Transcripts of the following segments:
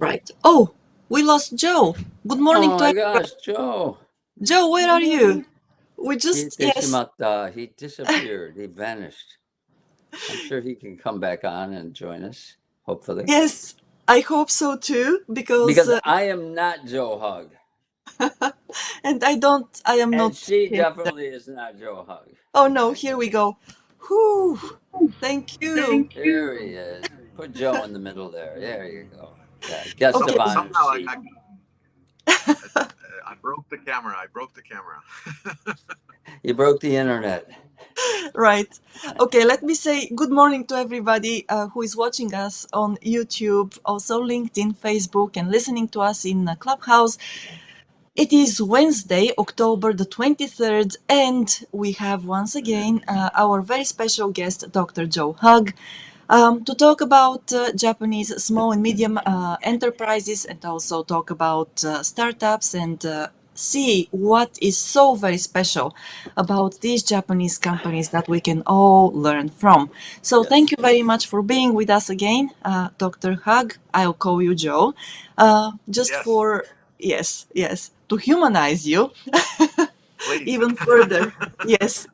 Right. Oh, we lost Joe. Good morning Oh to my everybody. gosh, Joe. Joe, where are you? We He just, yes, Teshimata. He disappeared. He vanished. I'm sure he can come back on and join us, hopefully. yes, I hope so too, because, Because I am not Joe Hug. and I am And not she him. definitely is not Joe Hug. Oh no, here we go. Whew, thank you. There he is. Put Joe in the middle there. There you go. Yeah, guest Okay, of honor Somehow seat. I broke the camera. I broke the camera. You broke the internet. right. Okay, let me say good morning to everybody who is watching us on YouTube, also LinkedIn, Facebook, and listening to us in Clubhouse. It is Wednesday, October the 23rd, and we have once again our very special guest, Dr. Joe Hug, to talk about Japanese small and medium enterprises and also talk about startups and see what is so very special about these Japanese companies that we can all learn from. So, thank Yes. you very much for being with us again, Dr. Hug. I'll call you Joe. Just Yes, for yes, to humanize you please. even further. Yes,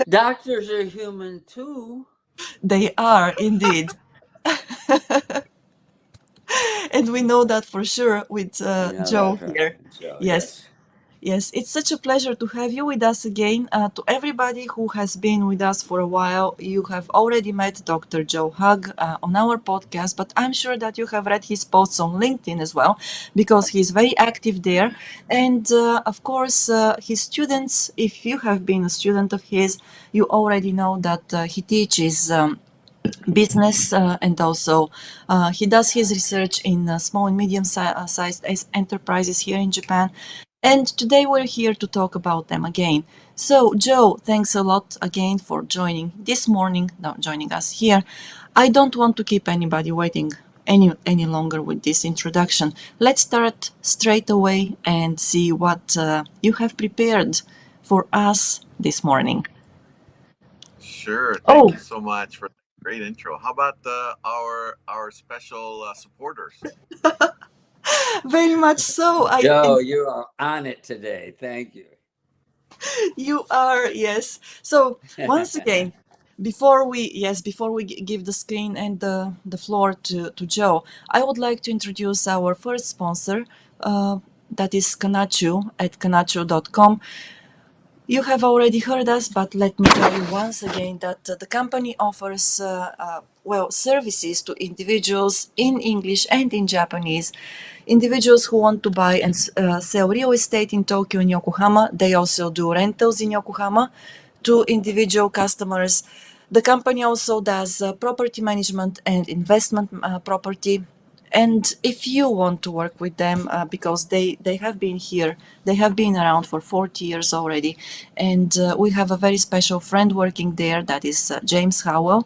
Doctors are human too. they are indeed. And we know that for sure with We know Joe that from here. Joe, Yes, yes. yes, it's such a pleasure to have you with us again. To everybody who has been with us for a while, you have already met Dr. Joe Hug on our podcast, but I'm sure that you have read his posts on LinkedIn as well, because he's very active there. And of course, his students, if you have been a student of his, you already know that he teaches. Business and also he does his research in small and medium sized enterprises here in Japan. And today we're here to talk about them again. So, Joe, thanks a lot again for joining this morning, no, joining us here. I don't want to keep anybody waiting any longer with this introduction. Let's start straight away and see what you have prepared for us this morning. Sure. Thank Oh, you so much for the great intro. How about our special supporters? very much so. Joe, you are on it today. Thank you. You are, yes. So once again, before we give the screen and the floor to Joe, I would like to introduce our first sponsor, that is Kanchu at kanchu.com. You have already heard us, but let me tell you once again that the company offers services to individuals in English and in Japanese. Individuals who want to buy and sell real estate in Tokyo and Yokohama. They also do rentals in Yokohama to individual customers. The company also does property management and investment property. And if you want to work with them, because they have been here, they have been around for 40 years already, and we have a very special friend working there, that is James Howell.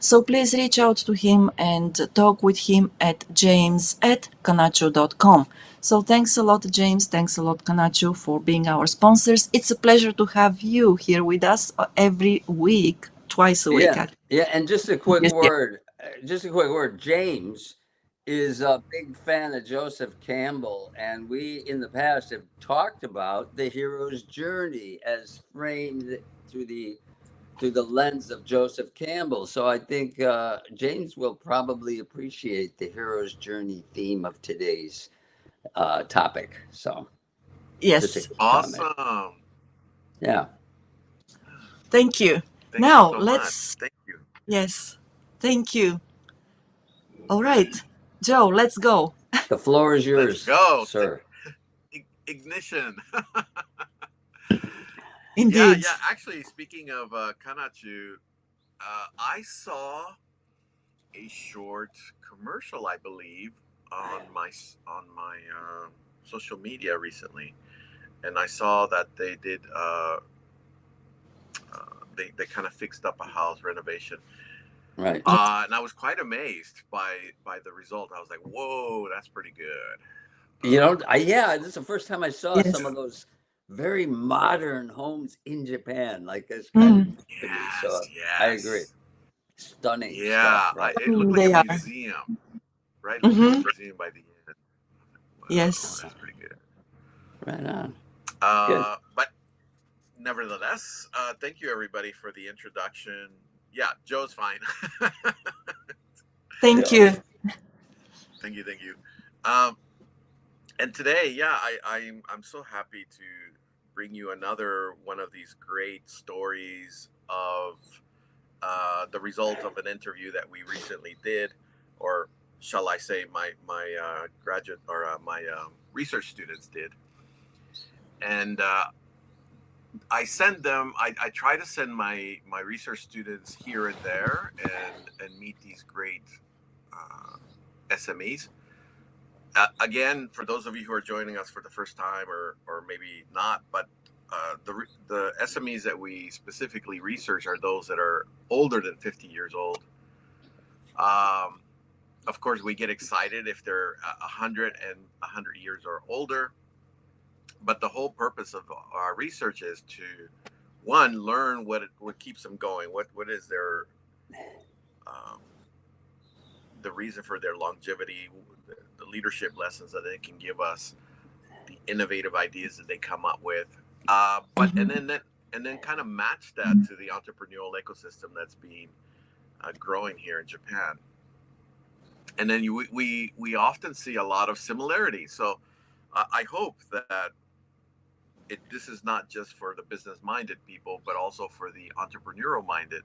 So please reach out to him and talk with him at james@kanacho.com. So thanks a lot, James. Thanks a lot, Kanacho, for being our sponsors. It's a pleasure to have you here with us every week, twice a week, Yeah, actually. yeah, and just a quick Yes, yeah. word, James is a big fan of Joseph Campbell, and we in the past have talked about the hero's journey as framed through the lens of Joseph Campbell. So I think James will probably appreciate the hero's journey theme of today's topic. So just a Yes. quick comment. Awesome. Yeah, Thank you. Thank you Now so much. let's, Thank you. yes, thank you. All right, Joe, let's go. the floor is Let's yours, go. sir. Ignition. Yeah, Indeed. yeah. Actually, speaking of Kanachu, I saw a short commercial, I believe, on my social media recently, and I saw that they did they kind of fixed up a house renovation, Right. and I was quite amazed by the result. I was like, "Whoa, that's pretty good." You know, yeah, this is the first time I saw some Yes. of those very modern homes in Japan, like this kind of Mm, used to be. So Yes, I agree. yes, Stunning stuff, yeah. right? It looked like a they are. museum, right? It looked like a Hmm. museum by the end. Yes. That's pretty good. Right on. Good. But nevertheless, thank you everybody for the introduction. Yeah, Joe's fine. Thank you. Thank you, thank you. Um, and today, yeah, I'm so happy to bring you another one of these great stories of the result of an interview that we recently did, or shall I say, my graduate or my research students did, and I send them. I try to send my research students here and there and meet these great uh, SMEs. Again, for those of you who are joining us for the first time, or maybe not, but the SMEs that we specifically research are those that are older than 50 years old. Um, of course, we get excited if they're 100 years or older. But the whole purpose of our research is to, one, learn what keeps them going. What is um, the reason for their longevity, the leadership lessons that they can give us, the innovative ideas that they come up with. But Mhm. and then kind of match that to the entrepreneurial ecosystem that's being growing here in Japan. And then we often see a lot of similarities. So I hope that this is not just for the business minded people, but also for the entrepreneurial minded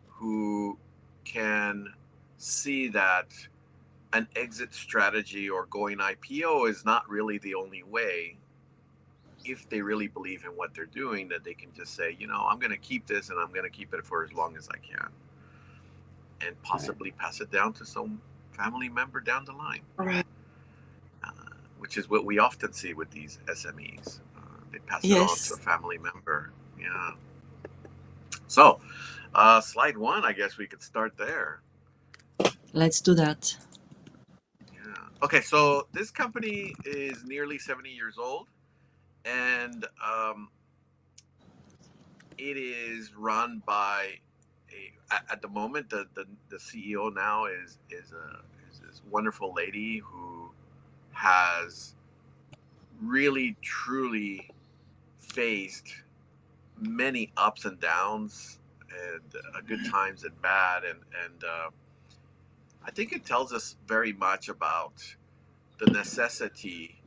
who can see that an exit strategy or going IPO is not really the only way. If they really believe in what they're doing, that they can just say, I'm going to keep this and I'm going to keep it for as long as I can, and Right. possibly pass it down to some family member down the line, Right. uh, which is what we often see with these SMEs. They pass it on to a Yes. family member. Yeah. So, slide one, I guess we could start there. Let's do that. Yeah. Okay, so this company is nearly 70 years old, and it is run by at the moment, the CEO now is this wonderful lady who has really truly faced many ups and downs, and good times and bad, and I think it tells us very much about the necessity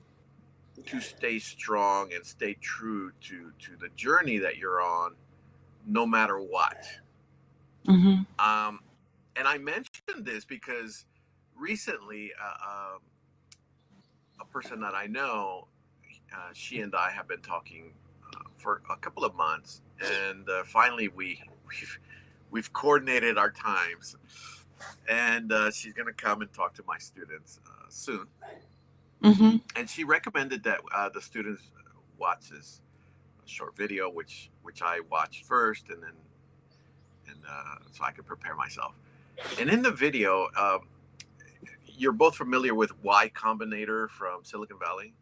to stay strong and stay true to the journey that you're on, no matter what. Mm-hmm. Um, and I mentioned this because recently, a person that I know, she and I have been talking for a couple of months, and finally we've coordinated our times, and she's going to come and talk to my students soon. Mm-hmm. And she recommended that the students watch this short video, which I watched first, and so I could prepare myself. And in the video, you're both familiar with Y Combinator from Silicon Valley,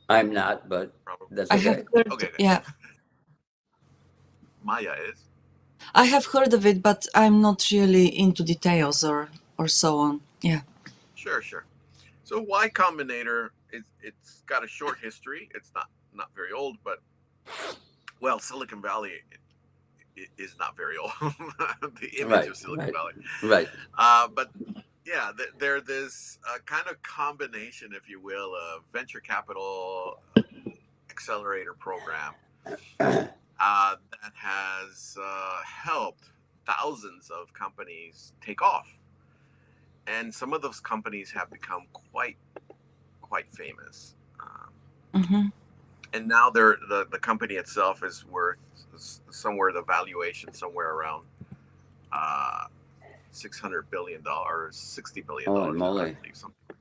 I'm not, but probably. that's I have okay. heard, Okay, okay. yeah, Maya is. I have heard of it, but I'm not really into details or so on. Yeah. Sure, sure. So Y Combinator, it's got a short history. It's not very old, but well, Silicon Valley is not very old. The image Right, of Silicon right, Valley, right. but yeah, they're this kind of combination, if you will, of venture capital accelerator program that has helped thousands of companies take off, and some of those companies have become quite famous. Mm-hmm. And now the company itself is worth somewhere, the valuation somewhere around uh, $600 billion, Holy $60 billion now, I moly. believe, something like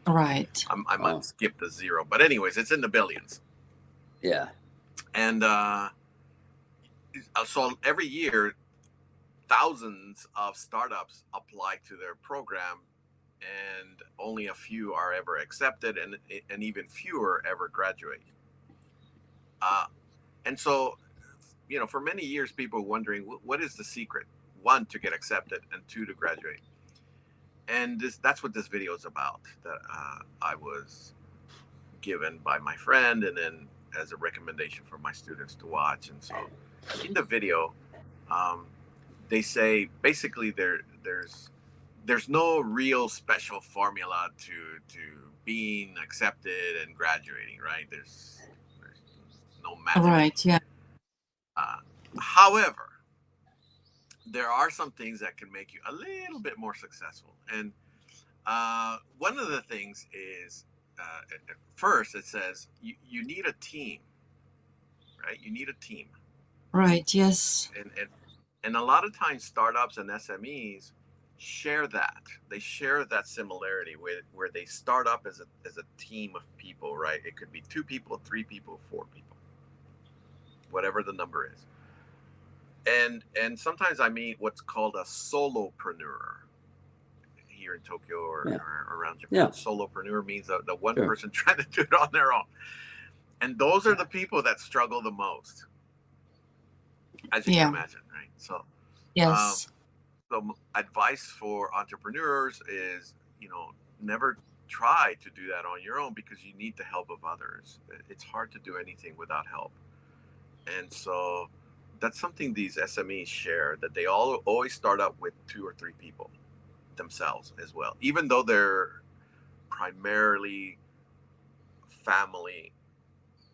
that. Right. I might Wow. skip the zero, but anyways, it's in the billions. Yeah. And so every year, thousands of startups apply to their program, and only a few are ever accepted, and even fewer ever graduate. Uh, and so, for many years, people were wondering what is the secret, one, to get accepted, and two, to graduate. And that's what this video is about, that I was given by my friend, and then as a recommendation for my students to watch. And so in the video, um, they say basically there's no real special formula to being accepted and graduating, right? There's no magic. Right. Yeah. Uh, However, there are some things that can make you a little bit more successful. And one of the things is, at first, it says you need a team, right? You need a team. Right. Yes. And a lot of times startups and SMEs share that. They share that similarity where they start up as a team of people, right? It could be 2 people, 3 people, 4 people, whatever the number is. And sometimes I meet what's called a solopreneur here in Tokyo or around Japan. Yeah. Solopreneur means the one person trying to do it on their own. And those are the people that struggle the most, as you can imagine, right? So, Yes. so advice for entrepreneurs is, never try to do that on your own, because you need the help of others. It's hard to do anything without help. And so that's something these SMEs share, that they all always start up with 2 or 3 people themselves as well, even though they're primarily family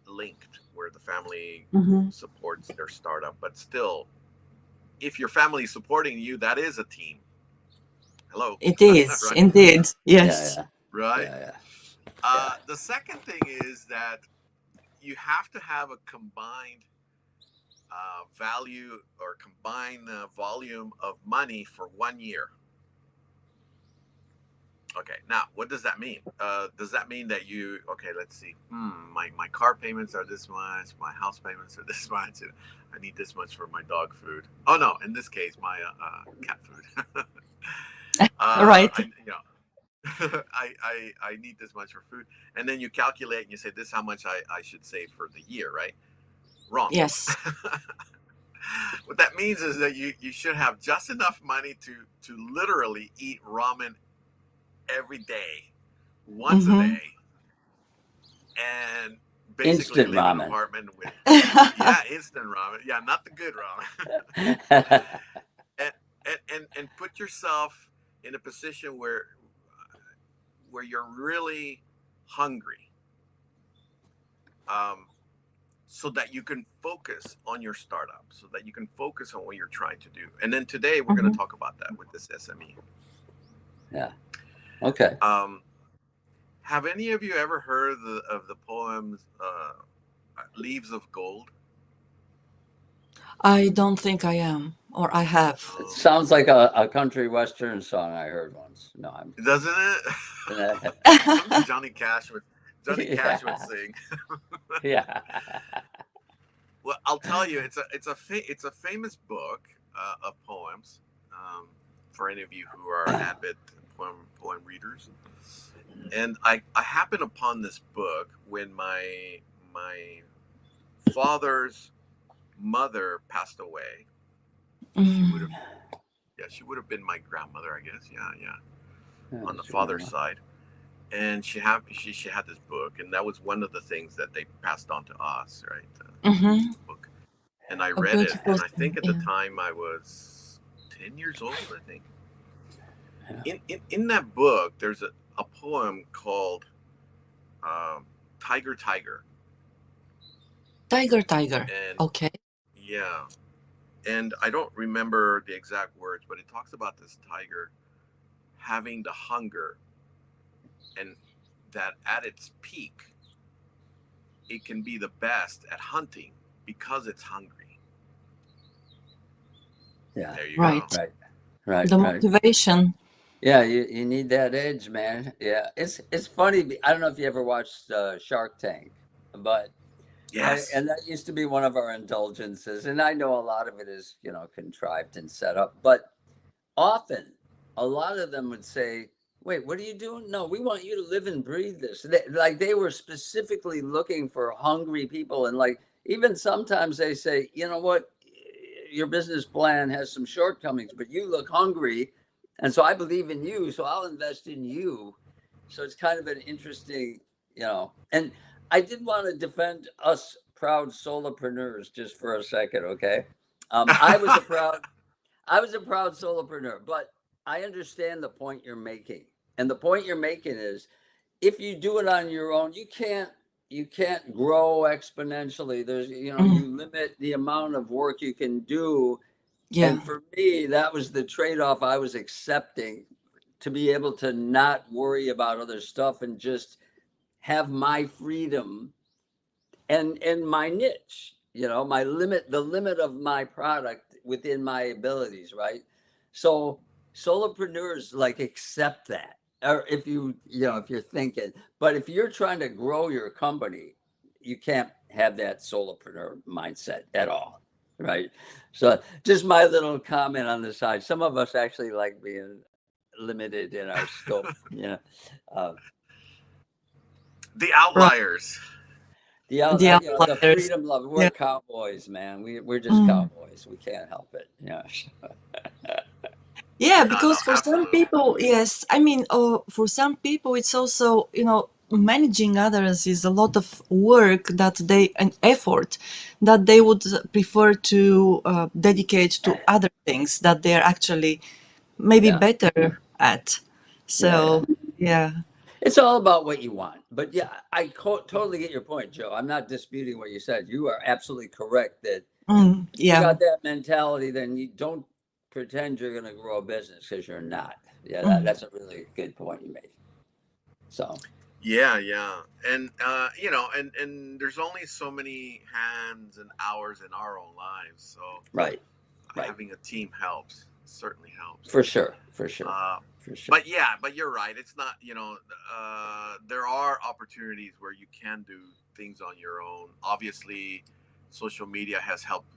linked, where the family supports their startup. But still, if your family is supporting you, that is a team. Hello. It is Right? indeed. Yes. Yeah. Right. Yeah. The second thing is that you have to have a combined value or combined volume of money for 1 year. Okay, now what does that mean? Does that mean that okay, let's see, my car payments are this much, my house payments are this much, and I need this much for my dog food. Oh no, in this case, my cat food. Right. I need this much for food. And then you calculate and you say, this is how much I should save for the year, right? Wrong. Yes. What that means is that you should have just enough money to literally eat ramen every day, once a day, and basically Instant live in an ramen. apartment with instant ramen. Yeah, not the good ramen. and put yourself in a position where you're really hungry, so that you can focus on your startup, so that you can focus on what you're trying to do. And then today we're going to talk about that with this SME. Yeah. Okay. Have any of you ever heard of the poems Leaves of Gold? I don't think I am, or I have. It sounds like a country western song I heard once. No, I'm. Doesn't it? Yeah. Something Johnny Cash would sing. Yeah. Well, I'll tell you, it's a famous book of poems, for any of you who are avid poem readers. And I happened upon this book when my father's mother passed away. She would have been my grandmother, I guess. Yeah, on the father's side. And she had this book, and that was one of the things that they passed on to us, right? This book. And I read it, and I think at the time I was 10 years old, I think. In that book, there's a poem called Tiger, Tiger. Tiger, Tiger. And okay. Yeah. And I don't remember the exact words, but it talks about this tiger having the hunger, and that at its peak, it can be the best at hunting because it's hungry. Yeah. There you Right. go. Right. The motivation. Yeah, you need that edge, man. Yeah, it's funny. I don't know if you ever watched Shark Tank, but Yes. and that used to be one of our indulgences, and I know a lot of it is contrived and set up, but often a lot of them would say, "Wait, what are you doing? No, we want you to live and breathe this." They were specifically looking for hungry people, and like even sometimes they say, "You know what? Your business plan has some shortcomings, but you look hungry. And so I believe in you, so I'll invest in you. So it's kind of an interesting, and I did want to defend us proud solopreneurs just for a second, okay? I was a proud solopreneur, but I understand the point you're making. And the point you're making is if you do it on your own, you can't grow exponentially. There's Mm, you limit the amount of work you can do. yeah. And for me, that was the trade-off I was accepting, to be able to not worry about other stuff and just have my freedom and my niche, my limit, the limit of my product within my abilities, right? So solopreneurs like accept that. Or if you're thinking, but if you're trying to grow your company, you can't have that solopreneur mindset at all, right? So just my little comment on the side. Some of us actually like being limited in our scope, uh, The Right. outliers. The the outliers. freedom love. We're Yeah. cowboys, man. We're just Mm. cowboys. We can't help it. Yeah. Yeah, No, no, because for some absolutely. people, yes, I mean, for some people, it's also, managing others is a lot of work and effort that they would prefer to dedicate to other things that they're actually maybe Yeah. better at. Yeah. Yeah. So, yeah. It's all about what you want. But yeah, I totally get your point, Joe. I'm not disputing what you said. You are absolutely correct that if you Yeah. got that mentality, then you don't pretend you're going to grow a business, because you're not. Yeah, Mm. that's a really good point you made. So, Yeah, yeah, and and there's only so many hands and hours in our own lives, so right, right. having a team helps. Certainly helps. For sure, for sure, Uh, for sure. but yeah, but you're right. It's not, there are opportunities where you can do things on your own. Obviously, social media has helped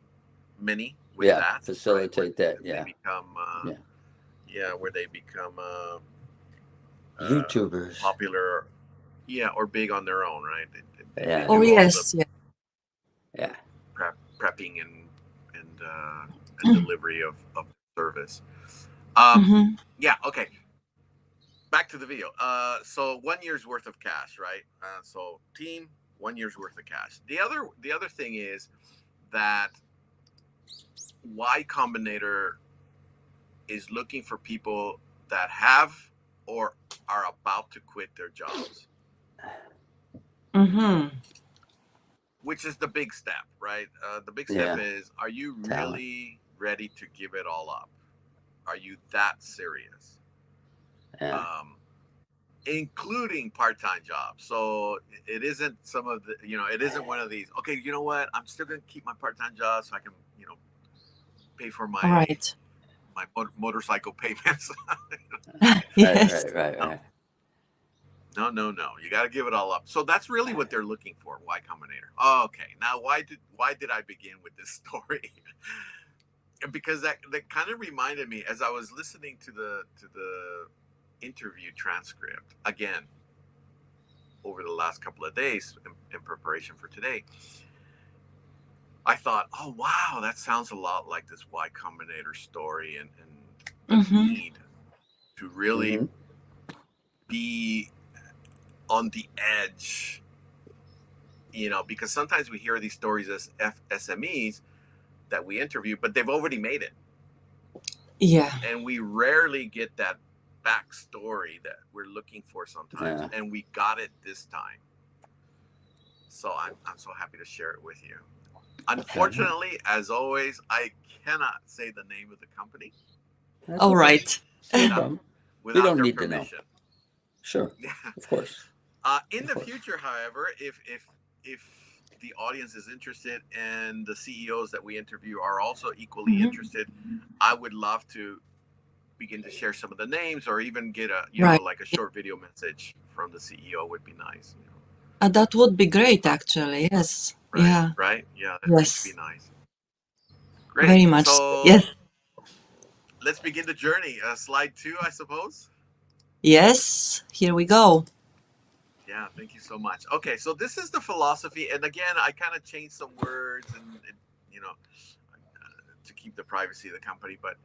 many with Yeah, that, right? Where facilitate that. they Yeah, become, yeah. yeah, where they become YouTubers. popular, yeah, or big on their own, right? They Yeah, Oh, do all the yes. Yeah. yeah. prepping and delivery of service. Um, Hmm. yeah, okay. Back to the video. So 1 year's worth of cash, right? So team, 1 year's worth of cash. The other thing is that Y Combinator is looking for people that have or are about to quit their jobs, Hmm. which is the big step, right? The big step Yeah. is: are you Talent. really ready to give it all up? Are you that serious? Yeah. Um, Including part-time jobs. So it isn't some of the, it isn't one of these. Okay, you know what? I'm still going to keep my part-time job so I can, pay for All right. my motorcycle payments. Right, Yes. right, right, No, right. no, no, no. You got to give it all up. So that's really what they're looking for. Y Combinator. Okay, now why did I begin with this story? Because that kind of reminded me as I was listening to the interview transcript again over the last couple of days in preparation for today. I thought, oh wow, that sounds a lot like this Y Combinator story, and the Hmm. need to really Mm-hmm. be on the edge, because sometimes we hear these stories as SMEs that we interview, but they've already made it, Yeah. and we rarely get that backstory that we're looking for sometimes, Yeah. and we got it this time. So I'm so happy to share it with you. Okay. Unfortunately, as always, I cannot say the name of the company That's All okay. right. No without problem. We without don't their need to know. permission. Sure. Of course. In Of the course. future, however, if the audience is interested and the CEOs that we interview are also equally Hmm. interested, I would love to begin to share some of the names, or even get a, Right. like a short video message from the CEO would be nice. That would be great, Uh, actually. Yes. right, Yeah. right, yeah, that would be Yes. nice. Great. Very much. So. So Yes. let's begin the journey. Slide 2, I suppose. Yes. Here we go. Yeah, thank you so much. Okay, so this is the philosophy, and again, I kind of changed some words and to keep the privacy of the company. But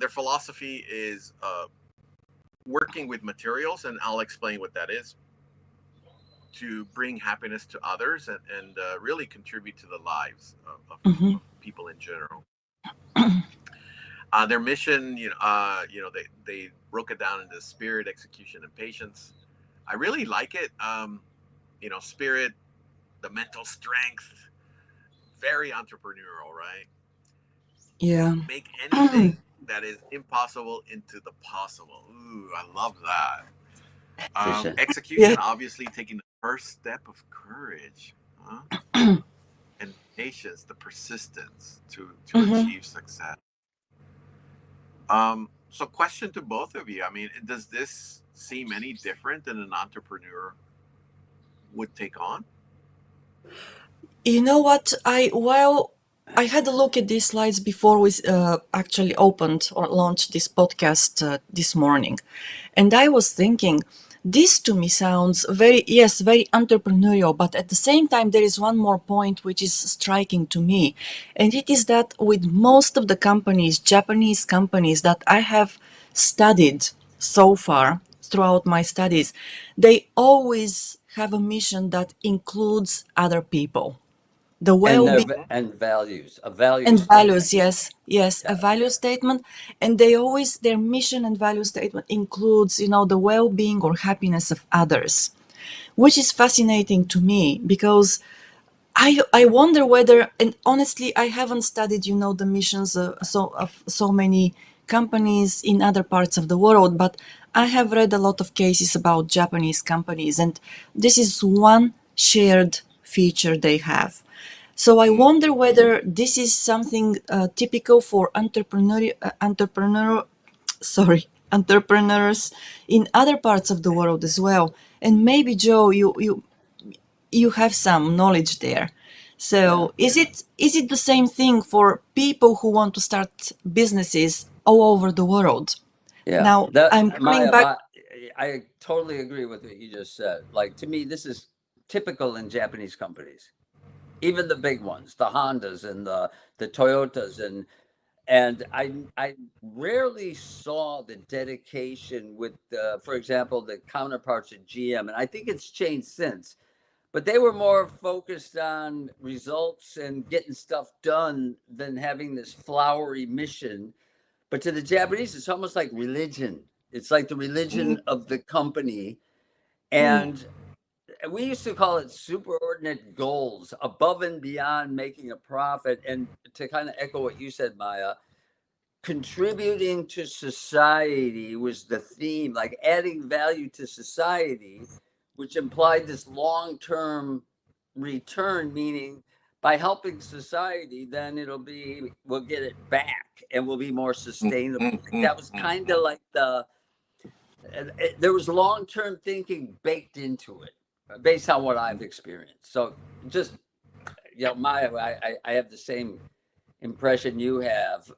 their philosophy is working with materials, and I'll explain what that is, to bring happiness to others and really contribute to the lives Mm-hmm. of people in general. Their mission, they broke it down into spirit, execution, and patience. I really like it. Spirit, the mental strength, very entrepreneurial, right? Yeah. Make anything that is impossible into the possible. Ooh, I love that. Efficient. Yeah. Execution, obviously taking the first step of courage, huh? And patience, the persistence to Mm-hmm. achieve success. So, question to both of you. I mean, does this seem any different than an entrepreneur would take on? You know what? I had a look at these slides before we actually opened or launched this podcast this morning, and I was thinking, this to me sounds very entrepreneurial. But at the same time, there is one more point which is striking to me, and it is that with most of the companies, Japanese companies that I have studied so far throughout my studies, they always have a mission that includes other people, the And well-being and values, a value and statement. values. Yes, a Yeah. value statement. And they always, their mission and value statement includes, the well-being or happiness of others, which is fascinating to me because I wonder whether, and honestly, I haven't studied, the missions of so many companies in other parts of the world, but I have read a lot of cases about Japanese companies, and this is one shared feature they have. So I Mm, wonder whether this is something typical for entrepreneurs in other parts of the world as well. And maybe Joe, you have some knowledge there. Yeah. So is it the same thing for people who want to start businesses all over the world? Yeah. Now I'm That coming Maya, back. I totally agree with what you just said. Like to me, this is typical in Japanese companies, even the big ones, the Hondas and the Toyotas, and I rarely saw the dedication with, for example, the counterparts at GM, and I think it's changed since. But they were more focused on results and getting stuff done than having this flowery mission. But to the Japanese, it's almost like religion. It's like the mm, religion of the company. Mm, And we used to call it superordinate goals above and beyond making a profit. And to kind of echo what you said, Maya, contributing to society was the theme, like adding value to society, which implied this long term return, meaning by helping society, then we'll get it back and we'll be more mm, sustainable. mm, Like mm, that was mm, kind mm. of like there was long term thinking baked into it, based on what I've experienced. So just, I have the same impression you have,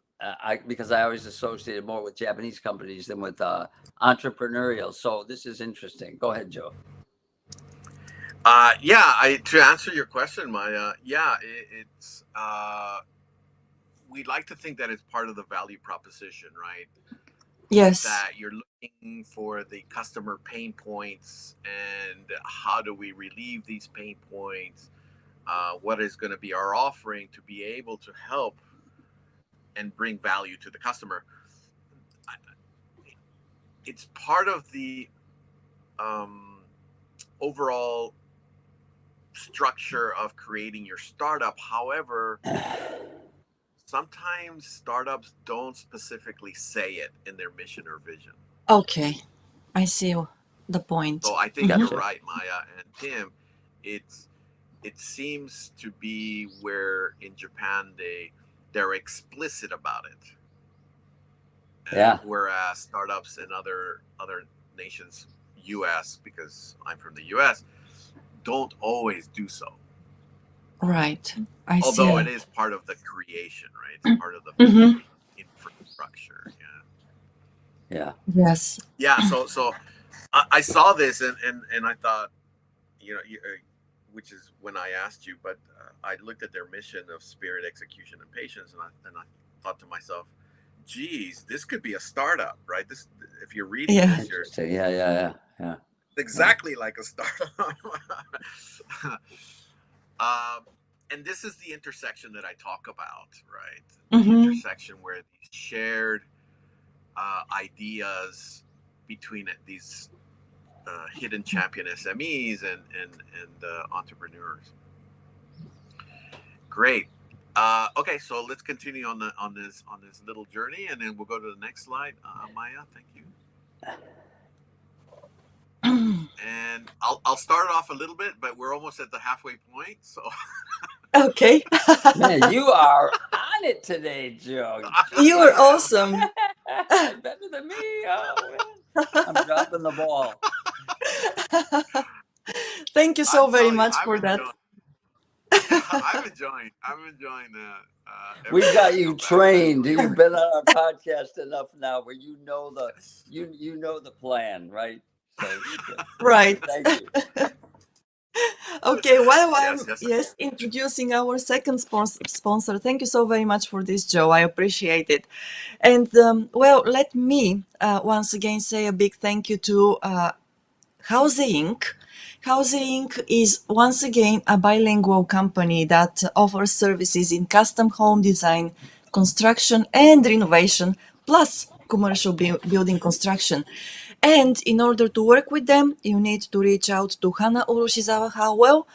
because I always associated more with Japanese companies than with entrepreneurial. So this is interesting. Go ahead, Joe. Yeah, to answer your question, Maya, yeah, it's we like to think that it's part of the value proposition, right? yes. That you're looking for the customer pain points and how do we relieve these pain points? What is going to be our offering to be able to help and bring value to the customer? It's part of the um, overall structure of creating your startup. However, sometimes startups don't specifically say it in their mission or vision. Okay, I see the point. So I think Hmm. you're Gotcha. right, Maya and Tim. It's it seems to be where in Japan they're explicit about it, Yeah. whereas startups in other nations, U.S. because I'm from the U.S. don't always do so. Right, I Although see. it is part of the creation, right? It's part of the Hmm. infrastructure. Yeah. Yeah. Yes. Yeah. So I saw this and I thought, which is when I asked you, but I looked at their mission of spirit, execution, and patience, and I thought to myself, geez, this could be a startup, right? This, if you're reading Yeah. this, you're Interesting. Yeah. exactly like a startup. um, and this is the intersection that I talk about, right? The Mm-hmm. intersection where these shared ideas between these hidden champion SMEs and entrepreneurs. Great. Okay, so let's continue on this little journey, and then we'll go to the next slide. Maya, thank you. And I'll start off a little bit, but we're almost at the halfway point. So Okay. Man, you are on it today, Joe. You are Jeez. awesome. Better than me. Oh, man. I'm dropping the ball. Thank you so I'm very telling you, much for that. I'm enjoying that every We've time got I you come back. By the trained. way, You've been on our podcast enough now where you know the yes, you know the plan, right? So Right. thank you. Okay, while yes, I'm yes. yes introducing our second sponsor, thank you so very much for this, Joe. I appreciate it. And well, let me once again say a big thank you to Houze Inc. Houze Inc. is once again a bilingual company that offers services in custom home design, construction, and renovation, plus commercial building construction. And in order to work with them, you need to reach out to Hana Urushizawa Howell.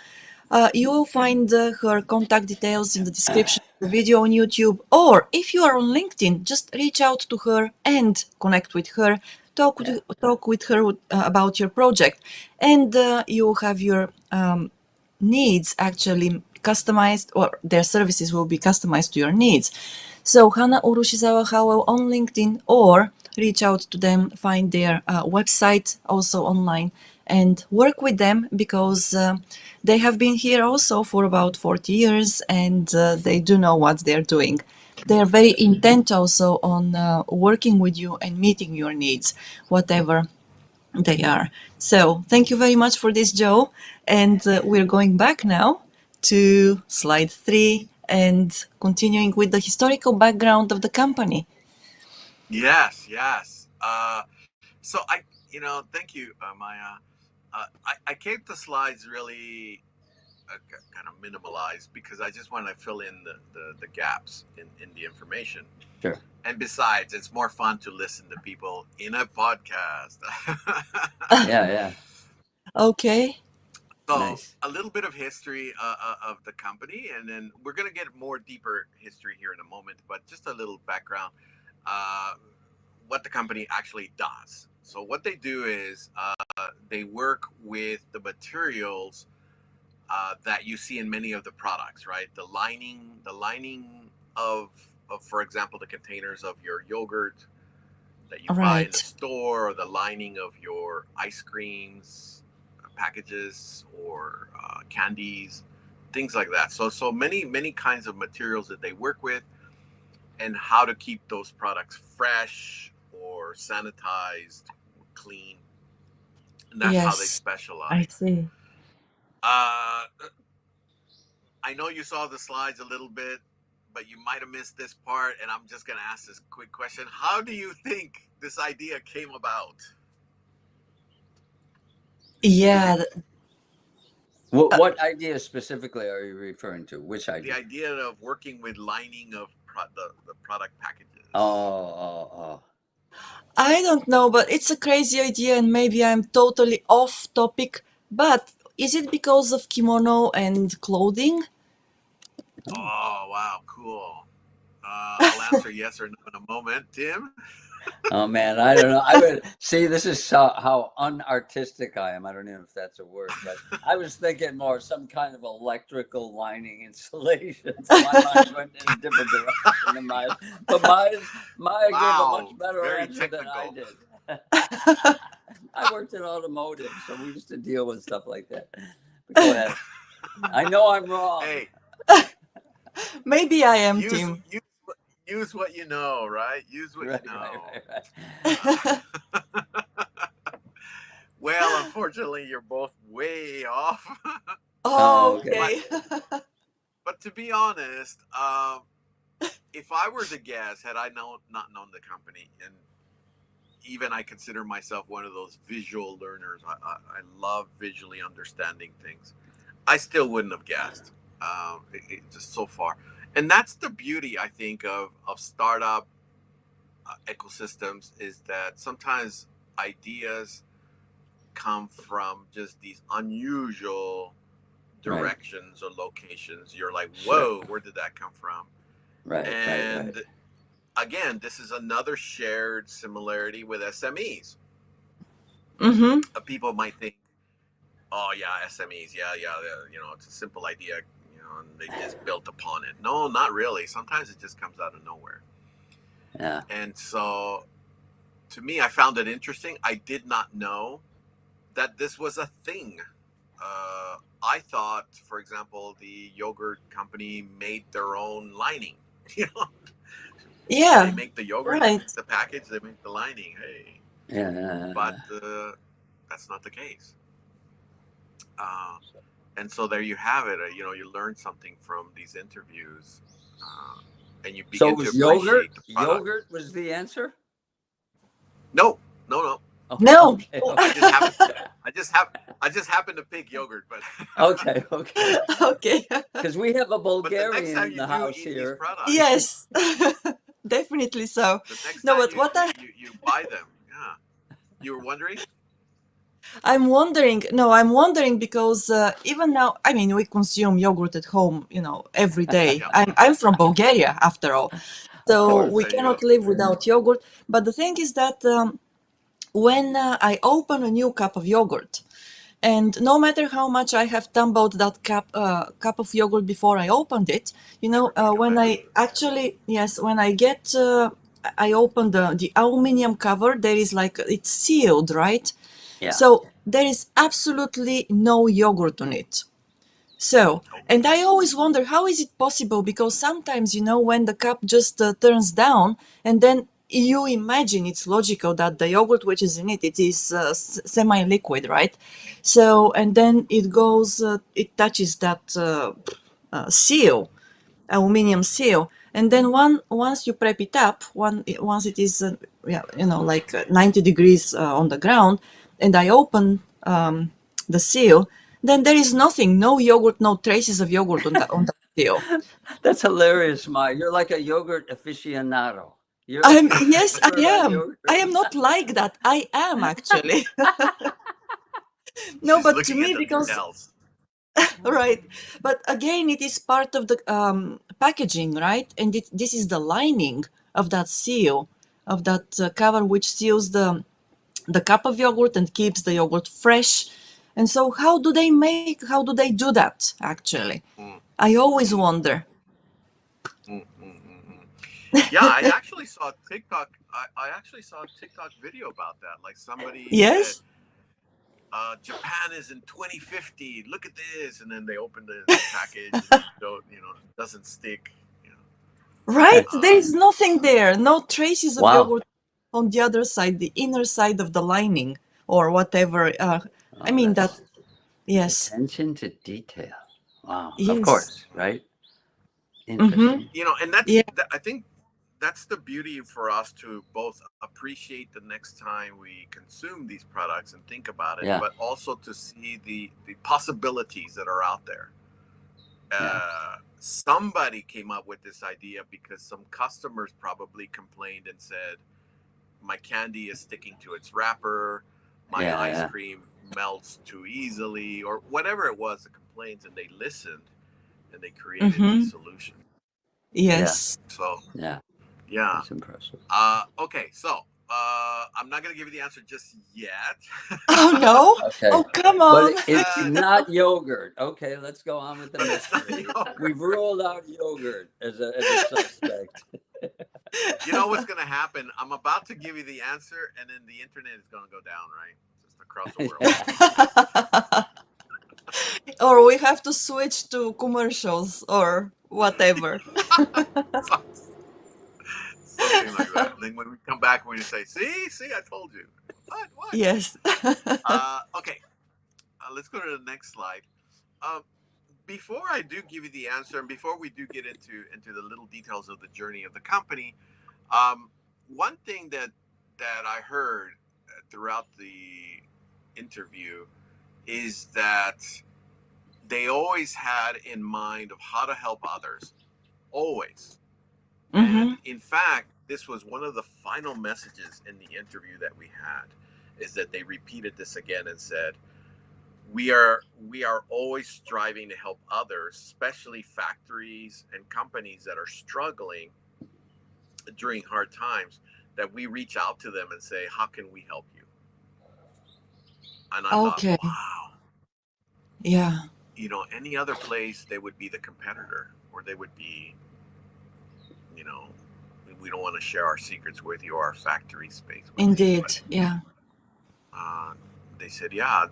You will find her contact details in the description of the video on YouTube, or if you are on LinkedIn, just reach out to her and connect with her. Talk with her about your project, and you will have your needs actually customized, or their services will be customized to your needs. So Hana Urushizawa Howell on LinkedIn, or reach out to them, find their website also online, and work with them, because they have been here also for about 40 years, and they do know what they're doing. They are very intent also on working with you and meeting your needs, whatever they are. So thank you very much for this, Joe. And we're going back now to slide 3 and continuing with the historical background of the company. Yes, yes. So thank you, Maya. I kept the slides really kind of minimalized because I just want to fill in the gaps in the information. Sure. And besides, it's more fun to listen to people in a podcast. Yeah. Okay. So Nice. a little bit of history of the company, and then we're gonna get more deeper history here in a moment. But just a little background, uh, what the company actually does. So what they do is they work with the materials that you see in many of the products, right? The lining of, for example, the containers of your yogurt that you buy in the Right. store, or the lining of your ice creams packages, or candies, things like that. So many kinds of materials that they work with, and how to keep those products fresh or sanitized, clean, and that's how they Yes, I specialize. see. Uh, I know you saw the slides a little bit, but you might have missed this part, and I'm just going to ask this quick question. How do you think this idea came about? Yeah. What idea specifically are you referring to? Which The idea? idea of working with lining of the product packages. Oh. I don't know, but it's a crazy idea, and maybe I'm totally off topic. But is it because of kimono and clothing? Oh, wow, cool. I'll answer yes or no in a moment. Tim? Oh man, I don't know. I would see. This is how unartistic I am. I don't know if that's a word, but I was thinking more some kind of electrical lining installation. So my mind went in a different direction than mine. But Maya gave a much Wow, better very answer than I technical. did. I worked in automotive, so we used to deal with stuff like that. But go ahead. I know I'm wrong. Hey, Maybe I am, use Tim. use use what you know, right? Use what you Right, right, know. right, right. Well, unfortunately, you're both way off. Oh, okay. but Okay. but to be honest, if I were to guess, had I not known the company, and even I consider myself one of those visual learners. I love visually understanding things. I still wouldn't have guessed. Just so far, and that's the beauty, I think, of startup ecosystems, is that sometimes ideas come from just these unusual directions or locations. You're like, whoa, where did that come from? And again, this is another shared similarity with SMEs. People might think, oh yeah, SMEs, yeah, it's a simple idea, and they just built upon it. No, not really. Sometimes it just comes out of nowhere. Yeah. And so, to me, I found it interesting. I did not know that this was a thing. I thought, for example, the yogurt company made their own lining. You know, Yeah. they make the yogurt, Right. the package, they make the lining. Hey, but that's not the case. And so there you have it. You learn something from these interviews, and you begin to appreciate the product. Yogurt was the answer? No, no, no. Oh, no. Okay. I just happened to pick yogurt, but okay. Okay. Because we have a Bulgarian the in the house here. Yes, definitely so. The next no, time but what you buy them, yeah. You were wondering? I'm wondering because even now, I mean, we consume yogurt at home, every day. I'm from Bulgaria, after all, so we cannot live without yogurt. But the thing is that when I open a new cup of yogurt, and no matter how much I have tumbled that cup of yogurt before I opened it, when I actually, yes, when I get, I open the aluminum cover, there is like, it's sealed, right? Yeah. So there is absolutely no yogurt on it. So, and I always wonder, how is it possible? Because sometimes, when the cup just turns down, and then you imagine it's logical that the yogurt which is in it, it is semi-liquid, right? So, and then it touches that seal, aluminum seal, and then once you prep it up, once it is like 90 degrees on the ground, and I open the seal, then there is nothing, no yogurt, no traces of yogurt on the seal. That's hilarious, Ma. You're like a yogurt aficionado. Yes, I am. I am not like that. I am actually. No, She's but to looking me, at the because details. right, but again, it is part of the packaging, right? And this is the lining of that seal, of that cover, which seals the cup of yogurt and keeps the yogurt fresh. And so, how do they do that? Actually, I always wonder. Yeah, I actually saw TikTok. I actually saw a TikTok video about that. Like somebody said, Yes. Japan is in 2050. Look at this, and then they open the package, and it doesn't stick. Right? There is nothing there. No traces of yogurt on the other side, the inner side of the lining, or whatever. I mean that. Yes. Attention to detail. Wow. Yes. Of course, right? Interesting. And that's, Yeah. I think that's the beauty for us to both appreciate the next time we consume these products and think about it, but also to see the possibilities that are out there. Somebody came up with this idea because some customers probably complained and said, my candy is sticking to its wrapper, my ice cream melts too easily, or whatever it was, the complaints, and they listened and they created these solutions. Yes. So yeah, that's impressive. Okay, so I'm not gonna give you the answer just yet. Oh no! Okay. Oh, come on! But it's not yogurt. Okay, let's go on with the mystery. We've ruled out yogurt as a suspect. You know what's gonna happen? I'm about to give you the answer, and then the internet is gonna go down, right? Just across the world. Or we have to switch to commercials or whatever. Something like that. And then when we come back, we're going to say, see, I told you. What? Yes. Okay. Let's go to the next slide. before I do give you the answer, and before we do get into the little details of the journey of the company, one thing that I heard throughout the interview is that they always had in mind of how to help others, always. And Mm-hmm. in fact, this was one of the final messages in the interview that we had, is that they repeated this again and said, we are always striving to help others, especially factories and companies that are struggling during hard times, that we reach out to them and say, how can we help you? And I thought, Okay. wow, Yeah. any other place they would be the competitor, or they would be, you know, we don't want to share our secrets with you or our factory space with you. But Indeed. Yeah. uh, they said, yeah,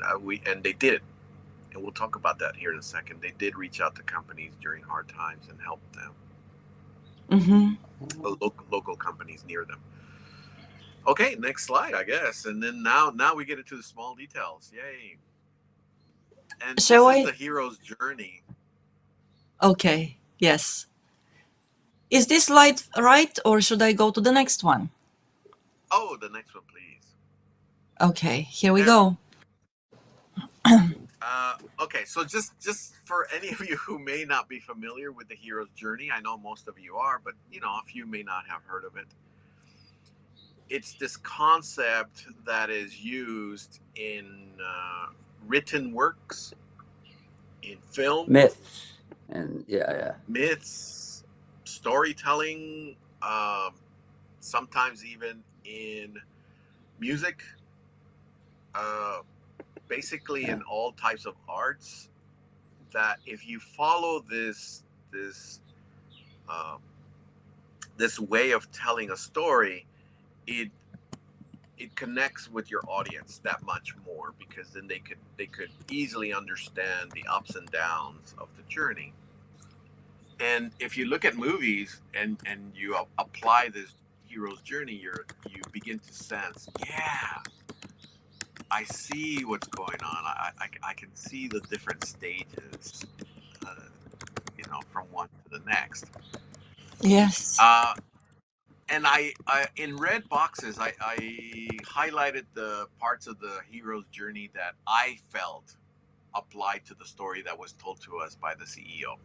and they did. And we'll talk about that here in a second. They did reach out to companies during hard times and help them, Mm-hmm. local companies near them. Okay, next slide, I guess. And then now we get into the small details. Yay. And Shall this is I? the hero's journey. Okay. Yes. Is this slide right, or should I go to the next one? Oh, the next one, please. Okay. Here we There we go. go. Okay, so just for any of you who may not be familiar with the hero's journey, I know most of you are, but a few may not have heard of it. It's this concept that is used in written works, in film, Myths and yeah. myths, storytelling, sometimes even in music, uh, basically Yeah. in all types of arts. That if you follow this um, this way of telling a story, it it connects with your audience that much more, because then they could easily understand the ups and downs of the journey. And if you look at movies and you apply this hero's journey, you begin to sense, yeah, I see what's going on. I can see the different stages, uh, from one to the next. Yes. Uh, and I in red boxes, I highlighted the parts of the hero's journey that I felt applied to the story that was told to us by the CEO.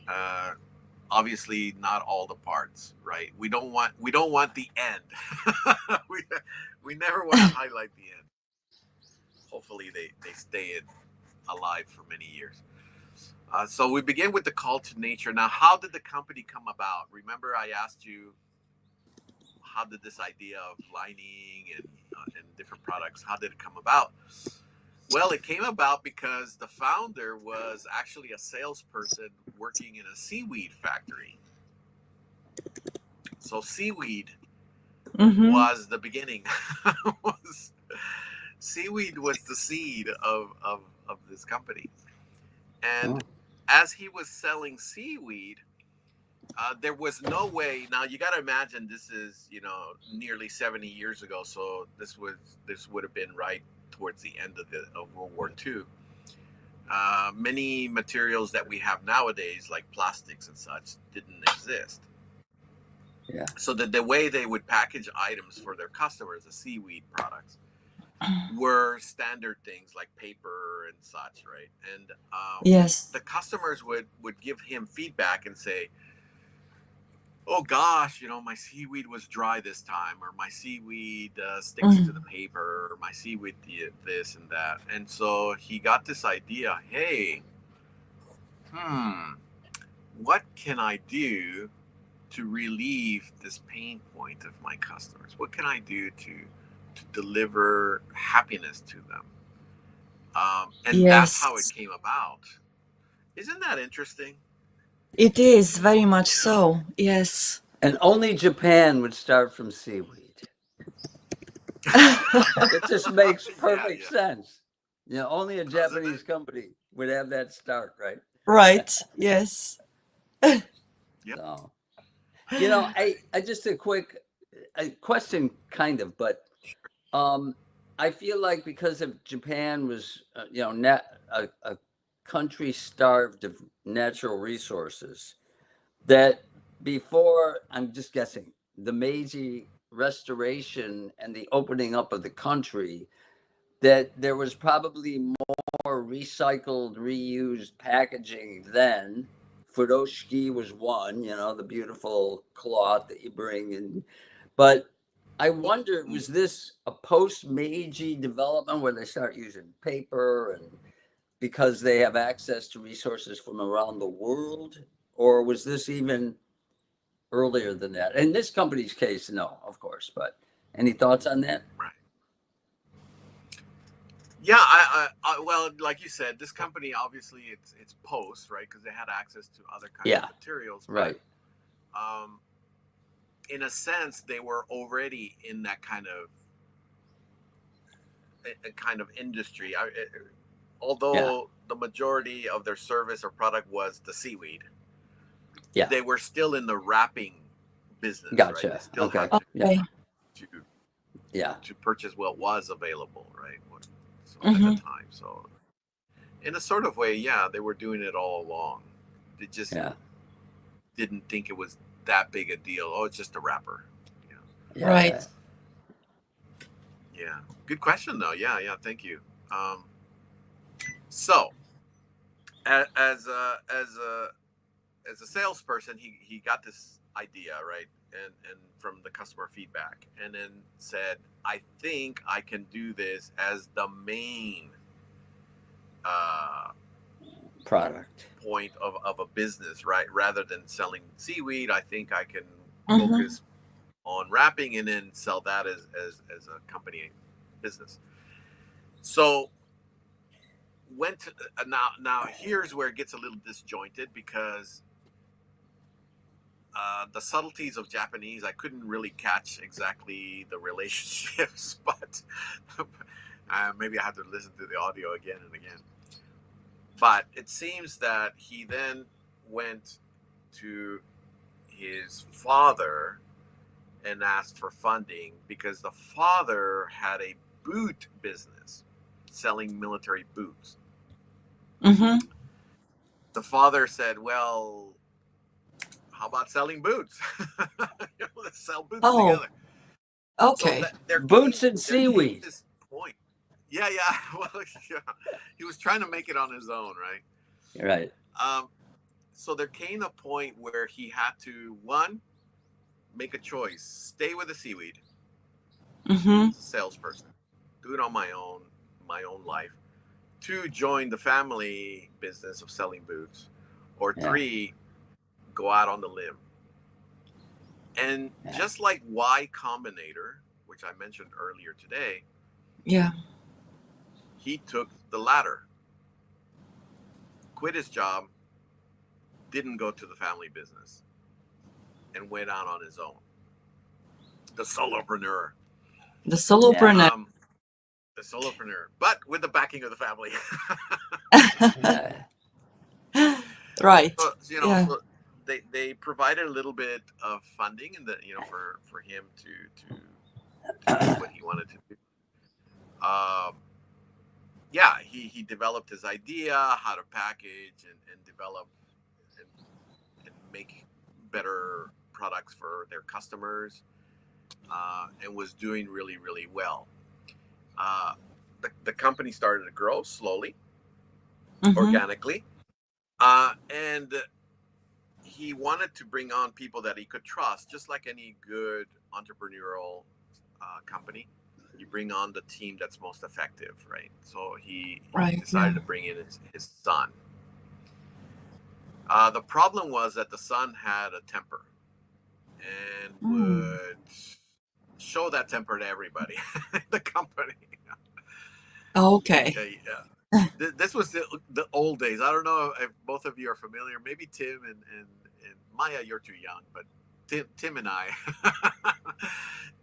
Uh, Obviously, not all the parts, right? We don't want the end. we we never want to highlight the end. Hopefully, they stay alive for many years. So we begin with the call to nature. Now, how did the company come about? Remember, I asked you, how did this idea of lining and different products, how did it come about? Well, it came about because the founder was actually a salesperson working in a seaweed factory. So seaweed Mm-hmm. was the beginning. was Seaweed was the seed of this company. And Oh, as he was selling seaweed, there was no way. Now you got to imagine, this is nearly 70 years ago, so this would have been right towards the end of World War II. Many materials that we have nowadays, like plastics and such, didn't exist. yeah. So the way they would package items for their customers, the seaweed products, were standard things like paper and such, right? And Yes. the customers would give him feedback and say, "Oh gosh, my seaweed was dry this time, or my seaweed sticks to the Mm. paper, or my seaweed this and that." And so he got this idea: hey, what can I do to relieve this pain point of my customers? What can I do to deliver happiness to them? And that's how it Yes. came about. Isn't that interesting? It is very much You know? so. Yes. And only Japan would start from seaweed. It just makes Yeah, perfect yeah. sense. Only a Doesn't it? Japanese company would have that start, right? Right. Yes. Yep. So, I just a question, kind of, but um, I feel like because of Japan was, a country starved of natural resources, that before, I'm just guessing, the Meiji Restoration and the opening up of the country, that there was probably more recycled, reused packaging then. Furoshiki was one, the beautiful cloth that you bring in. But I wonder, was this a post Meiji development where they start using paper and because they have access to resources from around the world? Or was this even earlier than that? In this company's case, no, of course. But any thoughts on that? Right. Yeah, well, like you said, this company obviously it's post, right? Because they had access to other kinds Yeah, of materials, but right. um, in a sense, they were already in that kind of a kind of industry. Yeah, Although the majority of their service or product was the seaweed, yeah. they were still in the wrapping business, right? They Gotcha. still Okay. had Yeah, Okay. to yeah, to purchase what was available, right? So at the Mm-hmm. time, so in a sort of way, yeah, they were doing it all along. They just yeah, didn't think it was that big a deal. Oh, it's just a wrapper. Yeah, Right. yeah. yeah. Good question though. Yeah, yeah. Thank you. Um, so as a salesperson, he got this idea, right, and from the customer feedback, and then said, I think I can do this as the main uh, Product. point of a business, right? Rather than selling seaweed, I think I can Mm-hmm. focus on wrapping and then sell that as a company business. So went to, now here's where it gets a little disjointed because the subtleties of Japanese, I couldn't really catch exactly the relationships, but maybe I have to listen to the audio again and again. But it seems that he then went to his father and asked for funding because the father had a boot business selling military boots. Mm-hmm. The father said, well, how about selling boots? Let's sell boots Oh, together. So okay. that Boots and there came seaweed. this point. Yeah, yeah. Well, yeah. He was trying to make it on his own, right? Right. Um, so there came a point where he had to one make a choice: stay with the seaweed Mm-hmm. as a salesperson, do it on my own life. Two, join the family business of selling boots, or Yeah. three, go out on the limb. And Yeah. just like Y Combinator, which I mentioned earlier today, Yeah. he took the latter, quit his job, didn't go to the family business, and went out on his own. The solopreneur. The Yeah. solopreneur. Um, the solopreneur, but with the backing of the family. Yeah. Right. So Yeah. so they provided a little bit of funding and for him to do what he wanted to do. Um, yeah, he developed his idea how to package and develop and, and make better products for their customers, and was doing really really well. Uh, the company started to grow slowly, Mm-hmm. organically, and he wanted to bring on people that he could trust, just like any good entrepreneurial company. You bring on the team that's most effective, right? So he Right. Yeah. decided to bring in his son. The problem was that the son had a temper and Mm. would show that temper to everybody in the company. Okay. Yeah, this was the old days. I don't know if both of you are familiar. Maybe Tim and Maya, you're too young, but Tim and I.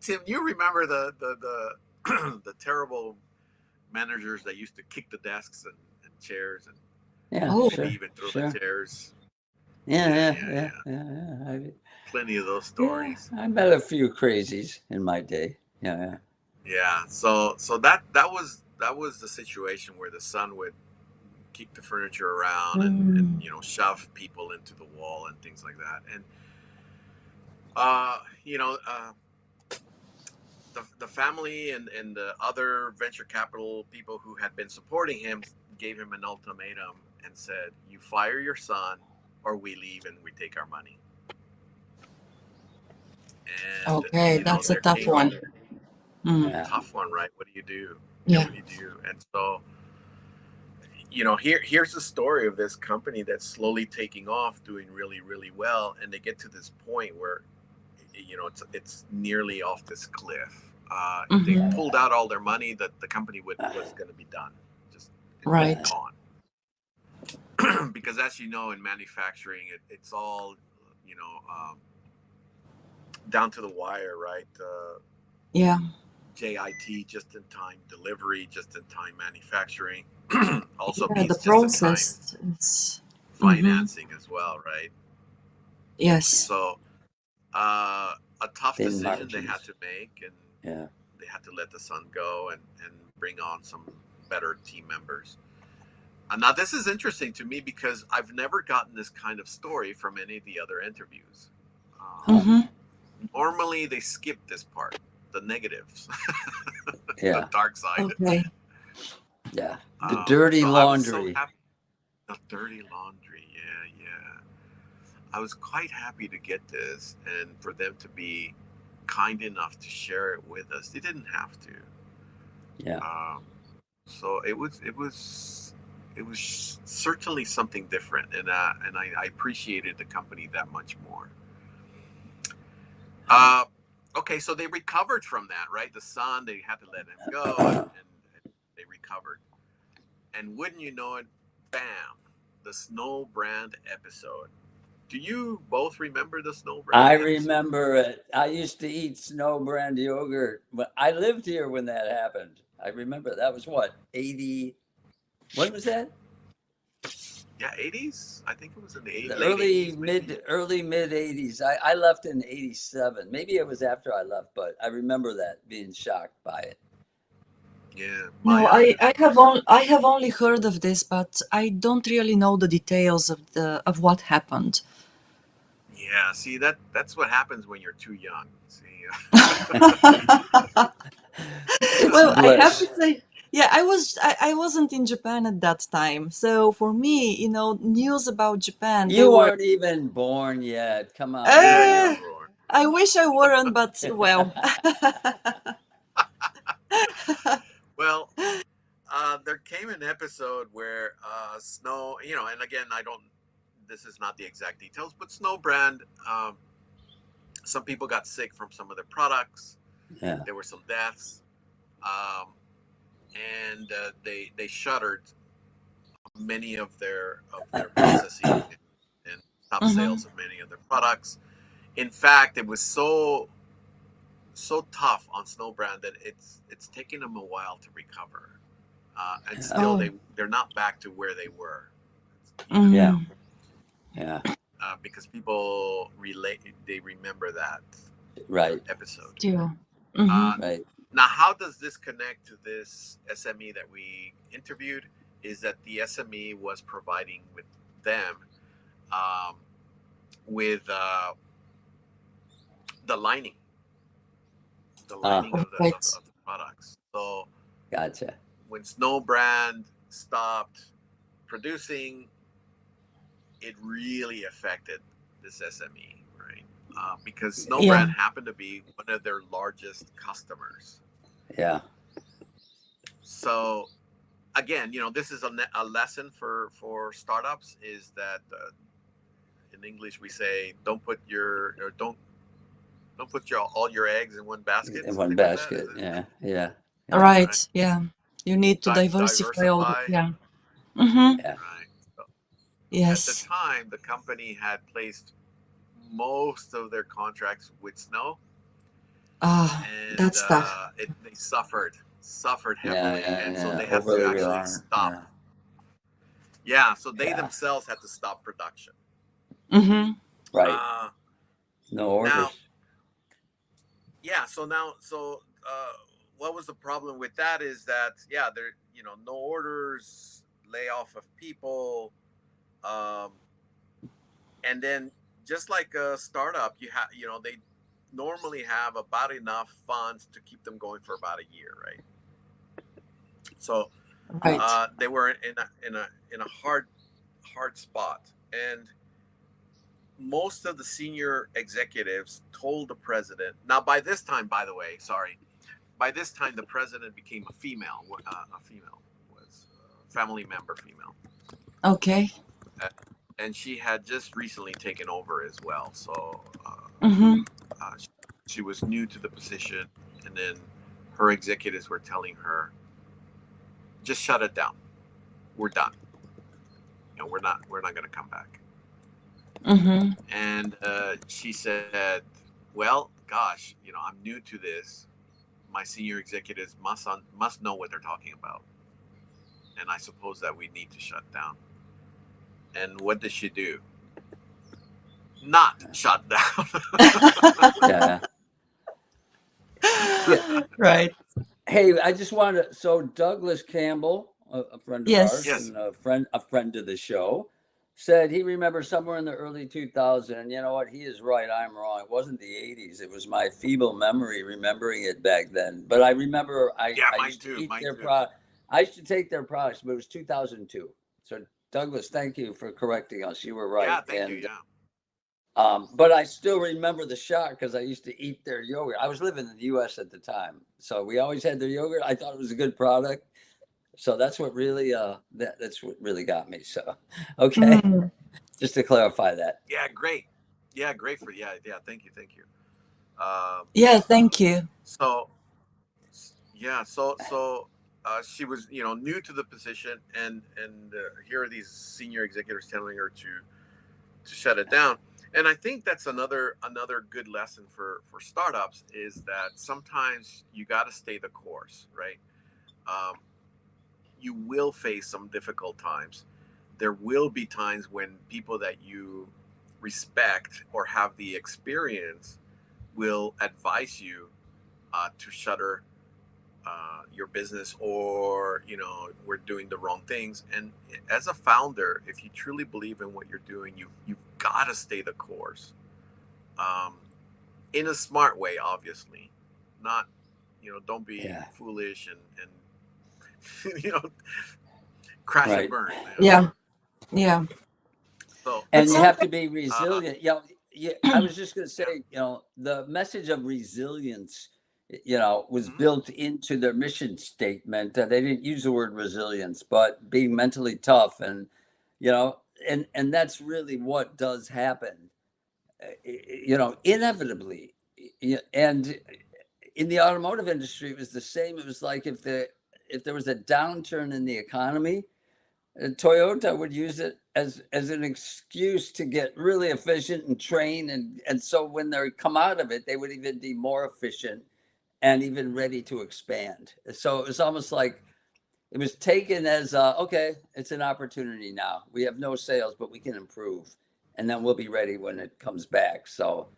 Tim, you remember the terrible managers that used to kick the desks and chairs and Yeah. Oh. maybe Sure. even throw the Sure. chairs. Yeah. Yeah, Yeah. yeah, Yeah. yeah. Yeah. Yeah. Plenty of those Yeah. stories. I met a few crazies in my day. Yeah. Yeah. So that was the situation where the son would kick the furniture around and Mm. you know, shove people into the wall and things like that. And you know, the family and the other venture capital people who had been supporting him gave him an ultimatum and said, "You fire your son, or we leave and we take our money." And Okay, you know, that's a there tough came one. Mm. Yeah. tough one, right? What do you do? Yeah, Yeah. what do you do? And so, you know, here's the story of this company that's slowly taking off, doing really, really well, and they get to this point where, you know, it's nearly off this cliff. If they Mm-hmm. pulled out all their money, that the company was going to be done, just Right. gone. Because as you know, in manufacturing, it's all, you know, down to the wire, right? Yeah. JIT, just in time delivery, just in time manufacturing, also Yeah, the means just in time process is. Mm-hmm. financing as well, right? Yes. So a tough Thin decision they had margins. to make, and Yeah. they had to let the son go and bring on some better team members. Now, this is interesting to me because I've never gotten this kind of story from any of the other interviews. Oh, Mm-hmm. Normally, they skip this part, the negatives, the yeah. dark side. Okay. Yeah. The dirty So I was so laundry. happy. The dirty laundry, yeah, yeah. I was quite happy to get this and for them to be kind enough to share it with us. They didn't have to. Yeah. Um, so it was certainly something different, and I appreciated the company that much more. Uh, okay, so they recovered from that, right? The son, they had to let him go, and they recovered. And wouldn't you know it, bam, the Snow Brand episode. Do you both remember the Snow I Brand episode? remember it. I used to eat snow brand yogurt. But I lived here when that happened. I remember that was what, 80? When was that? Yeah, 80s. I think it was in the The late 80s, maybe. early mid 80s. I left in 87. Maybe it was after I left, but I remember that being shocked by it. Yeah, No, Maya. I have only heard of this, but I don't really know the details of what happened. Yeah, see that's what happens when you're too young. See, It's Well, I have to bliss. say, yeah, I wasn't in Japan at that time. So for me, news about Japan, they You were weren't even born yet. Come on yeah, you uh, were now. born. I wish I weren't, but well. Well, there came an episode where Snow, you know, and again, I don't. This is not the exact details, but Snow Brand. Some people got sick from some of their products. Yeah. There were some deaths, um, and they shuttered many of their processing and stopped Hmm. sales of many of their products. In fact, it was so tough on Snowbrand that it's taken them a while to recover, and Yeah. still Oh. they're not back to where they were, even Yeah. now, Mm. Yeah. because people relate, they remember that Right. episode. Yeah. Hmm. Uh, Right. Now, how does this connect to this SME that we interviewed? Is that the SME was providing with them um, with the lining, the Ah, lining of Right. of the products. So gotcha. when Snow Brand stopped producing, it really affected this SME, right? Because Snow Yeah. Brand happened to be one of their largest customers. Yeah. So again, you know, this is a lesson for startups is that in English we say don't put your all your eggs in one basket, In one something like that. basket. Yeah. Yeah. Yeah. Right? Right. Yeah. You need to diversify all the, Diversify, yeah. Mm-hmm. Yeah. right? So at the Yes. time, the company had placed most of their contracts with Snow, Ah, and that's tough. they suffered Yeah. heavily, Yeah. and so Yeah. they had to Overly actually reliant. stop. Yeah. Yeah, so they Yeah. themselves had to stop production. Mm-hmm. Right. Uh, No Now, orders. yeah, what was the problem with that is that yeah, there, you know, no orders lay off of people, um, and then just like a startup, they normally have about enough funds to keep them going for about a year, right? So Right. they were in a hard spot, and most of the senior executives told the president. Now, by this time, by the way, sorry, by this time the president became a female. A female was a family member, female, Okay. uh, and she had just recently taken over as well. So Mm-hmm. she was new to the position, and then her executives were telling her, "Just shut it down. We're done. We're not going to come back." Mm-hmm. And she said, "Well, gosh, I'm new to this. My senior executives must know what they're talking about, and I suppose that we need to shut down." And what did she do? Not shut down. Yeah. Yeah. Right. Hey, I just wanted to, so Douglas Campbell, a friend of ours Yes. Yes. and a friend of the show, said he remembers somewhere in the early 2000s. And you know what? He is right. I'm wrong. It wasn't the 80s. It was my feeble memory remembering it back then. But I remember Yeah, I mine used to too. eat Mine their too. product. I used to take their products, but it was 2002. So Douglas, thank you for correcting us. You were Yeah, right. thank you. And Yeah. but I still remember the shock because I used to eat their yogurt. I was living in the U.S. at the time, so we always had their yogurt. I thought it was a good product, so that's what really that's what really got me. So, okay, Mm. just to clarify that. Yeah, great. Yeah, great for yeah. Thank you, thank you. Um, Yeah, thank you. so yeah, she was new to the position, and here are these senior executives telling her to shut it down. And I think that's another good lesson for startups is that sometimes you got to stay the course, right? Um, you will face some difficult times. There will be times when people that you respect or have the experience will advise you to shutter your business, or we're doing the wrong things. And as a founder, if you truly believe in what you're doing, you've got to stay the course, um, in a smart way, obviously. Not, don't be Yeah, foolish and crash and right. burn. Yeah. Yeah. So But And you have to sometimes, be uh, resilient. Yeah, I was just going to yeah. say, the message of resilience, was Hmm. built into their mission statement. They didn't use the word resilience, but being mentally tough, and you know, and that's really what does happen. Inevitably. And in the automotive industry, it was the same. It was like if there was a downturn in the economy, Toyota would use it as an excuse to get really efficient and train, and so when they come out of it, they would even be more efficient and even ready to expand. So it was almost like it was taken as okay, it's an opportunity now. We have no sales, but we can improve, and then we'll be ready when it comes back. So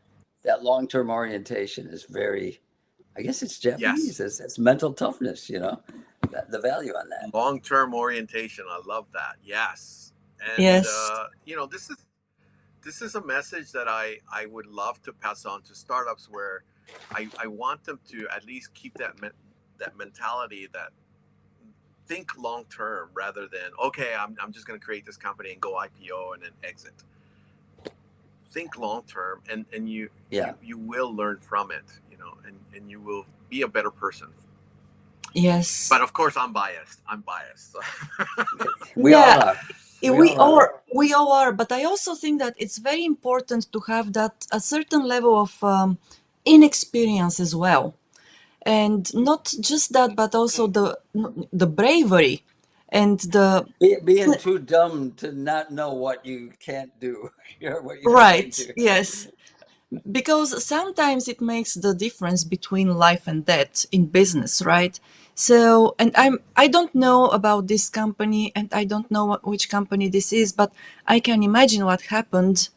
that long-term orientation is very, I guess it's Yes. Japanese. It's mental toughness. The value on that. Long-term orientation. I love that. Yes. And yes. this is a message that I would love to pass on to startups, where I want them to at least keep that mentality, that think long term rather than, okay, I'm just going to create this company and go IPO and then exit. Think long term, and Yeah, you will learn from it, and you will be a better person. Yes. But of course, I'm biased. So. we Yeah. all are. We We all are. are. We all are. But I also think that it's very important to have that a certain level of inexperience as well, and not just that, but also the bravery and the Being too dumb to not know what you can't do, or what you can't right. do. Yes. Because sometimes it makes the difference between life and death in business, right? So, and I don't know about this company, and I don't know which company this is, but I can imagine what happened.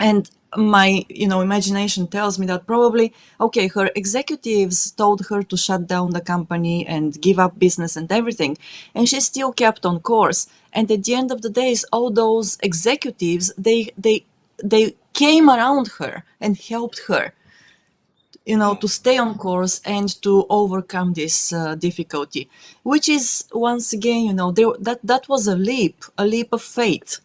And my imagination tells me that probably, okay, her executives told her to shut down the company and give up business and everything, and she still kept on course. And at the end of the days, all those executives, they came around her and helped her, to stay on course and to overcome this difficulty, which is, once again, that was a leap of faith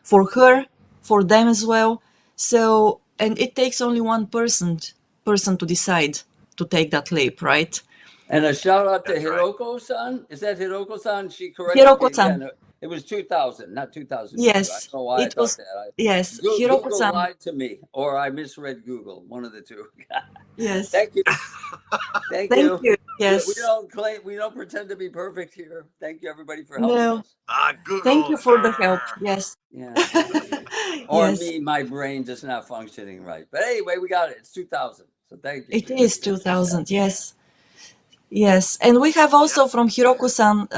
for her, for them as well. So, and it takes only one person to decide to take that leap, right? And a shout out to That's right. Hiroko-san. Is that Hiroko-san? She corrected me Hiroko-san. again. It was 2000, not 2002. I don't Yes, know why I it thought was. that. Yes, Google Hiroko-san. lied to me, or I misread Google. One of the two. Yes. Thank you. Thank Thank you. you. We Yes. don't claim, we don't pretend to be perfect here. Thank you, everybody, for helping No. us. Thank Google. you for the help. Yes. Yeah, thank you. Or Yes. me, my brain just not functioning right. But anyway, we got it. It's 2000. So thank you. It is Good feedback. 2000. Yes. Yes, and we have also Yeah. from Hiroko-san,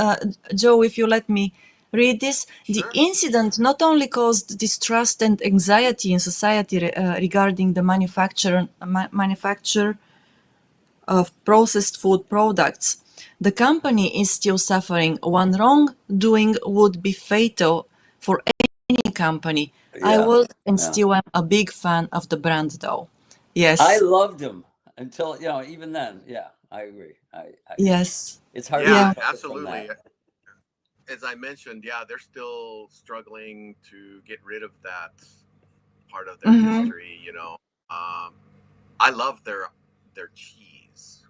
Joe, if you let me read this. The Sure. incident not only caused distrust and anxiety in society regarding the manufacture of processed food products, the company is still suffering. One wrongdoing would be fatal for any company. I Yeah. was and Yeah. still am a big fan of the brand, though. I Yes, loved him until, even then. Yeah, I agree. yes, It's hard to Yeah, yeah. recover from absolutely. that. As I mentioned, yeah, they're still struggling to get rid of that part of their Mm-hmm. history. I love their cheese.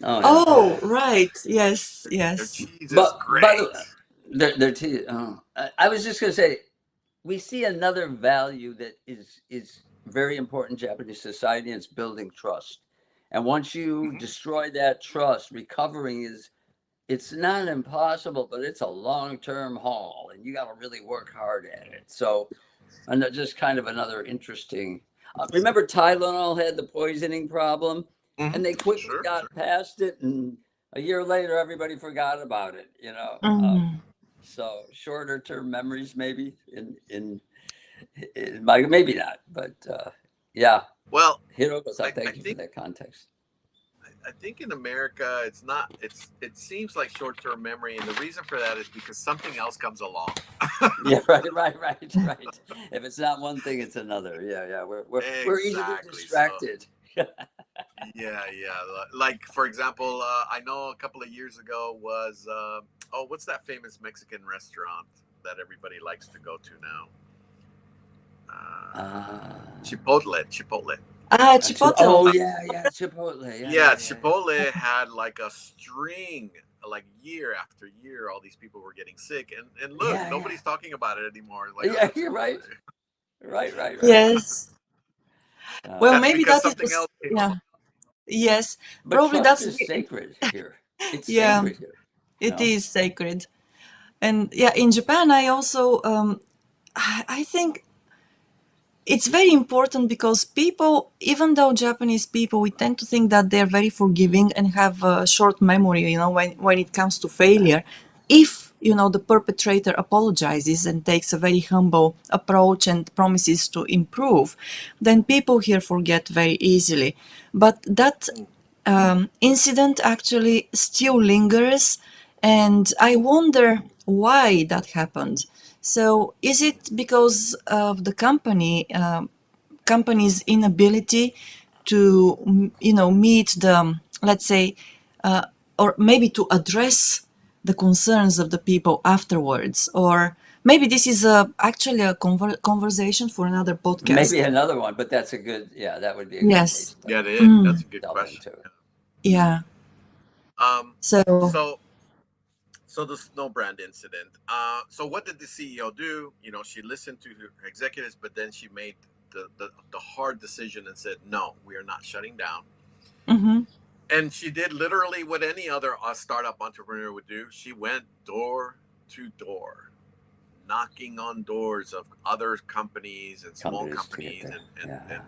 Oh yeah. Oh, right. Yes, Their yes. cheese is But by the way, great. I was just gonna say, we see another value that is very important in Japanese society, and it's building trust. And once you Hmm. destroy that trust, recovering is, it's not impossible, but it's a long-term haul, and you got to really work hard at it. So, and just kind of another interesting. Remember, Tylenol had the poisoning problem, Hmm. and they quickly Sure, sure. got past it, and a year later, everybody forgot about it. Mm. So shorter term memories, maybe in my, maybe not, but yeah. Well, Hiroko-san, I thank you for think that context. I think in America it's not it seems like short-term memory, and the reason for that is because something else comes along. Yeah, right. If it's not one thing, it's another. Yeah, yeah. We're easily Exactly. So distracted. yeah. Like for example, I know a couple of years ago was oh, what's that famous Mexican restaurant that everybody likes to go to now? Uh, Chipotle. Ah, oh Chipotle. yeah, Chipotle. Yeah, Yeah. Chipotle had like a string, like year after year, all these people were getting sick, and look, Yeah. nobody's talking about it anymore. Like, Yeah, oh, you're Chipotle. right. Right. Yes. Well, That's maybe because that is something else came yeah. along. Yes. But Probably trust that's is the sacred here. It's yeah. sacred here. You It know. is sacred. And yeah, in Japan, I also I think it's very important because people, even though Japanese people, we tend to think that they're very forgiving and have a short memory, when it comes to failure. If, the perpetrator apologizes and takes a very humble approach and promises to improve, then people here forget very easily. But that Mm. incident actually still lingers, and I wonder why that happened. So, is it because of the company's inability to, meet the, let's say, or maybe to address the concerns of the people afterwards, or maybe this is actually a conversation for another Maybe podcast. another one, but that's a good. Yeah, that would be a good case Yes. Yeah, study it is. to That's Mm, a good delve question. into. yeah. So. So so the snow brand incident. So what did the CEO do? She listened to her executives, but then she made the hard decision and said, no, we are not shutting down. Mhm. And she did literally what any other startup entrepreneur would do. She went door to door, knocking on doors of other companies and small Companies to get companies there. and Yeah.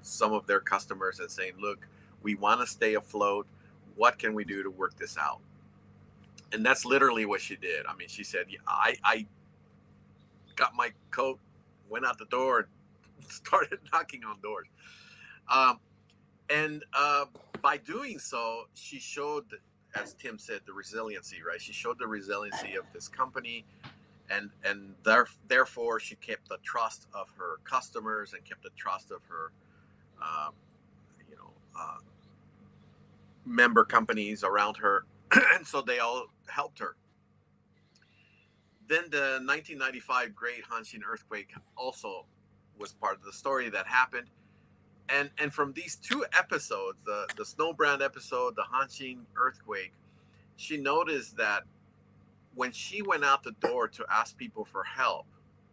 some of their customers, and saying, look, we want to stay afloat. What can we do to work this out? And that's literally what she did. She said, I got my coat, went out the door, started knocking on doors. Um, and by doing so, she showed, as Tim said, the resiliency, right? She showed the resiliency of this company, and therefore she kept the trust of her customers and kept the trust of her, uh, you know, member companies around her, and so they all helped her. Then the 1995 Great Hanshin earthquake also was part of the story that happened. And from these two episodes, the Snowbrand episode, the Hanshin earthquake, she noticed that when she went out the door to ask people for help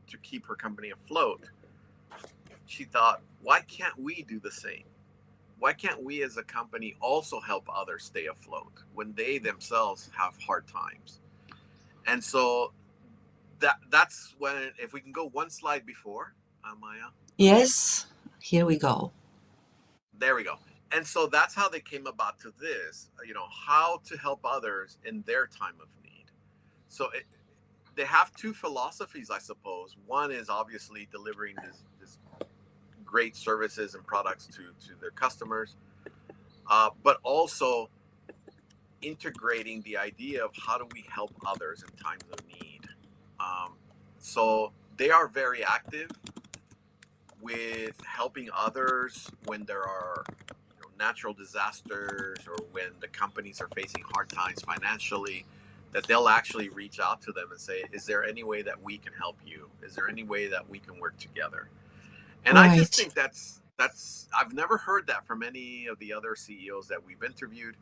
to keep her company afloat, she thought, why can't we do the same? Why can't we as a company also help others stay afloat when they themselves have hard times? And so that's when, if we can go one slide before, Maya. Yes, here we go. There we go. And so that's how they came about to this, how to help others in their time of need. So they have two philosophies, I suppose. One is obviously delivering this great services and products to their customers, but also integrating the idea of how do we help others in times of need. So they are very active with helping others when there are natural disasters or when the companies are facing hard times financially, that they'll actually reach out to them and say, is there any way that we can help you? Is there any way that we can work together? And I just think that's I've never heard that from any of the other CEOs that we've interviewed.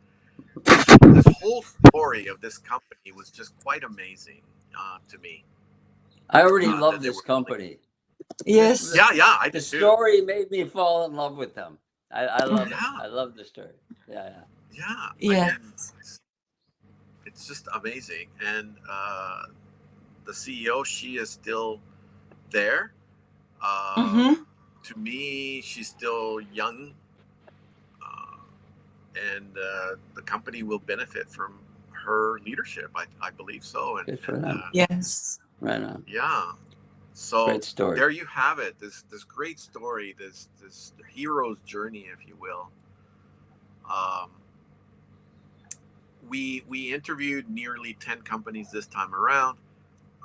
This whole story of this company was just quite amazing to me. I already love this company. Yes. Yeah, I do The too. story made me fall in love with them. I love it. I love the story. Yeah. Yeah. I mean, it's just amazing. And the CEO, she is still there. To me, she's still young, and the company will benefit from her leadership. I believe so. And, good for them. Yes. Right on. Yeah. So great story. There you have it. This great story. This hero's journey, if you will. We interviewed nearly 10 companies this time around,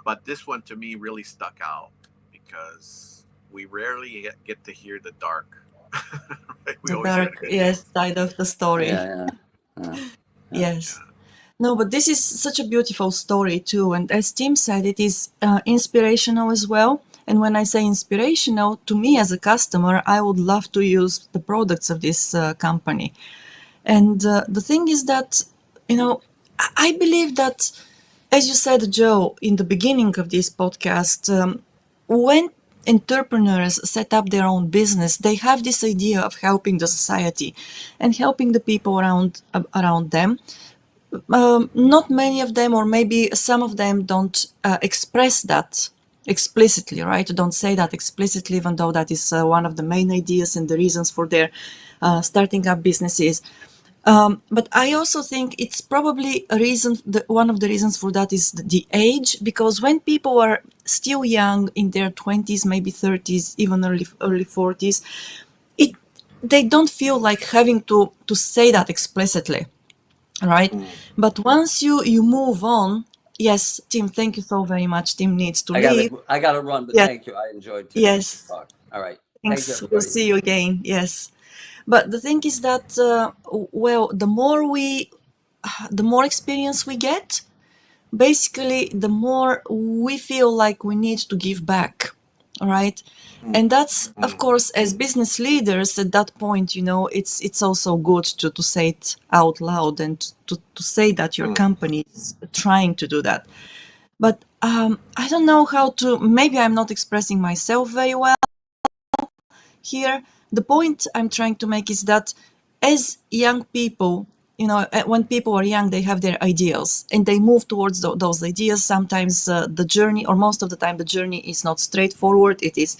but this one to me really stuck out because we rarely get to hear the dark. Right? We the dark, yes, side of the story. Yeah. Yes. Yeah. No, but this is such a beautiful story too. And as Tim said, it is inspirational as well. And when I say inspirational, to me as a customer, I would love to use the products of this company. And the thing is that, I believe that, as you said, Joe, in the beginning of this podcast, when entrepreneurs set up their own business, they have this idea of helping the society and helping the people around them. Not many of them, or maybe some of them, don't express that explicitly, right? Don't say that explicitly, even though that is one of the main ideas and the reasons for their starting up businesses. But I also think it's probably a reason. One of the reasons for that is the age, because when people are still young, in their 20s, maybe 30s, even early 40s, they don't feel like having to say that explicitly, right? But once you move on, yes, Tim, thank you so very much. Tim needs to leave. I got to run, but thank you. I enjoyed today's talk. All right. Thanks. Thanks, we'll see you again. Yes. But the thing is that, the more experience we get, basically, the more we feel like we need to give back, right? And that's, of course, as business leaders at that point, it's also good to say it out loud and to say that your company is trying to do that. But I don't know how to, maybe I'm not expressing myself very well here. The point I'm trying to make is that as young people, when people are young, they have their ideals and they move towards those ideas. Sometimes the journey, or most of the time, the journey is not straightforward. It is,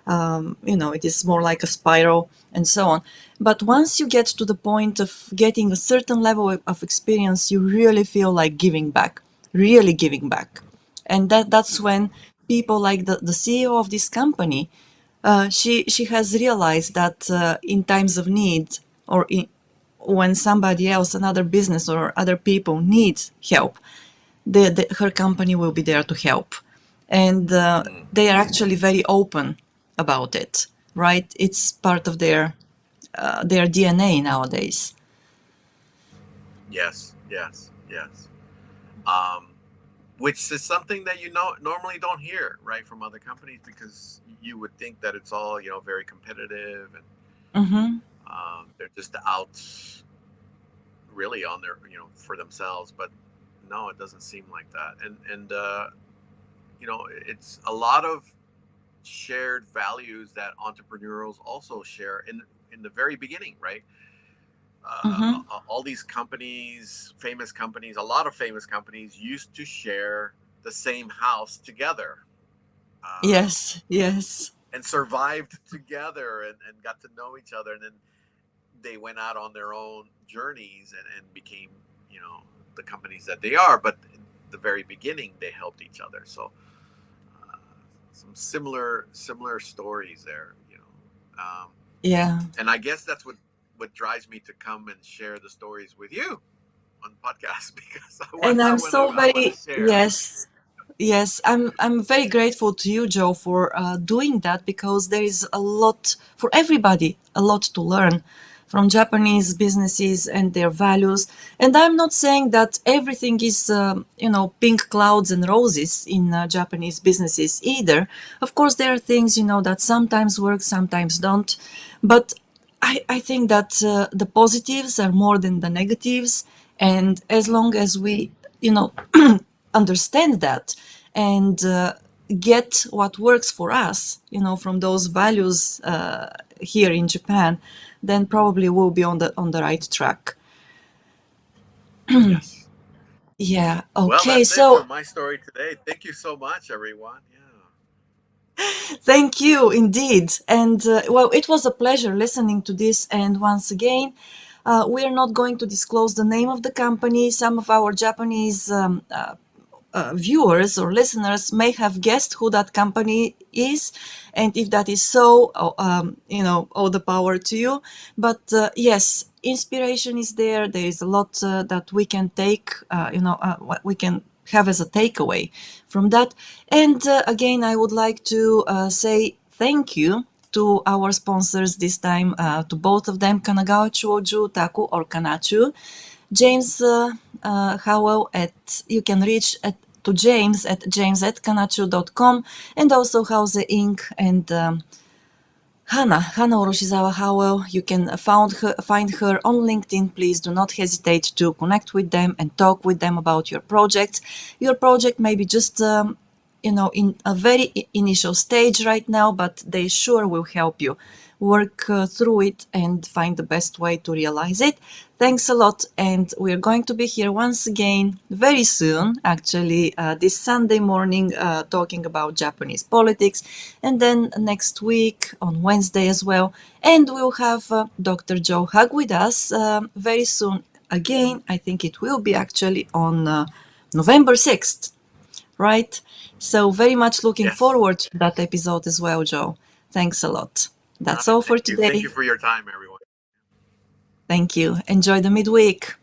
it is more like a spiral and so on. But once you get to the point of getting a certain level of experience, you really feel like giving back, really giving back. And that's when people like the CEO of this company, She has realized that in times of need, or when somebody else, another business or other people need help, her company will be there to help, and they are actually very open about it. Right? It's part of their DNA nowadays. Yes, yes, yes. Um, which is something that normally don't hear, right, from other companies, because you would think that it's all very competitive, and Mm-hmm. they're just out really on their for themselves. But no, it doesn't seem like that. And it's a lot of shared values that entrepreneurs also share in the very beginning, right? Mm-hmm. All these companies, famous companies, a lot of famous companies used to share the same house together, um, Yes. Yes. and survived together, and got to know each other, and then they went out on their own journeys, and became the companies that they are. But in the very beginning, they helped each other. So uh, some similar stories there, Yeah. and I guess that's what drives me to come and share the stories with you on the podcast, because And I'm so I want to very, share. yes. Yes, I'm very grateful to you, Joe, for doing that, because there is a lot for everybody, a lot to learn from Japanese businesses and their values. And I'm not saying that everything is, pink clouds and roses in Japanese businesses either. Of course, there are things, that sometimes work, sometimes don't. But I think that the positives are more than the negatives. And as long as we, understand that and get what works for us, from those values here in Japan, then probably we'll be on the right track. Yes. Yeah. Well, Okay. that's it for So my story today. Thank you so much, everyone. Yeah. thank you indeed. And well, it was a pleasure listening to this. And once again, we are not going to disclose the name of the company. Some of our Japanese viewers or listeners may have guessed who that company is, and if that is so, all the power to you. But yes, inspiration is there. There is a lot that we can take, what we can have as a takeaway from that. And again, I would like to say thank you to our sponsors this time, to both of them, Kanagawa Chuo Jutaku, or Kanchu. James Howell at, you can reach to James at james@kanachu.com, and also Houze Inc. and Hannah Oroshizawa Howell. You can find her on LinkedIn. Please do not hesitate to connect with them and talk with them about your projects. Your project may be just in a very initial stage right now, but they sure will help you work through it and find the best way to realize it. Thanks a lot, and we're going to be here once again very soon, actually, this Sunday morning, talking about Japanese politics, and then next week on Wednesday as well. And we'll have Dr. Joe Hug with us very soon again. I think it will be actually on November 6th, right? So, very much looking Yes. forward to that episode as well, Joe. Thanks a lot. All That's right. all for Thank you. Thank today. you for your time, everyone. Thank you. Enjoy the midweek.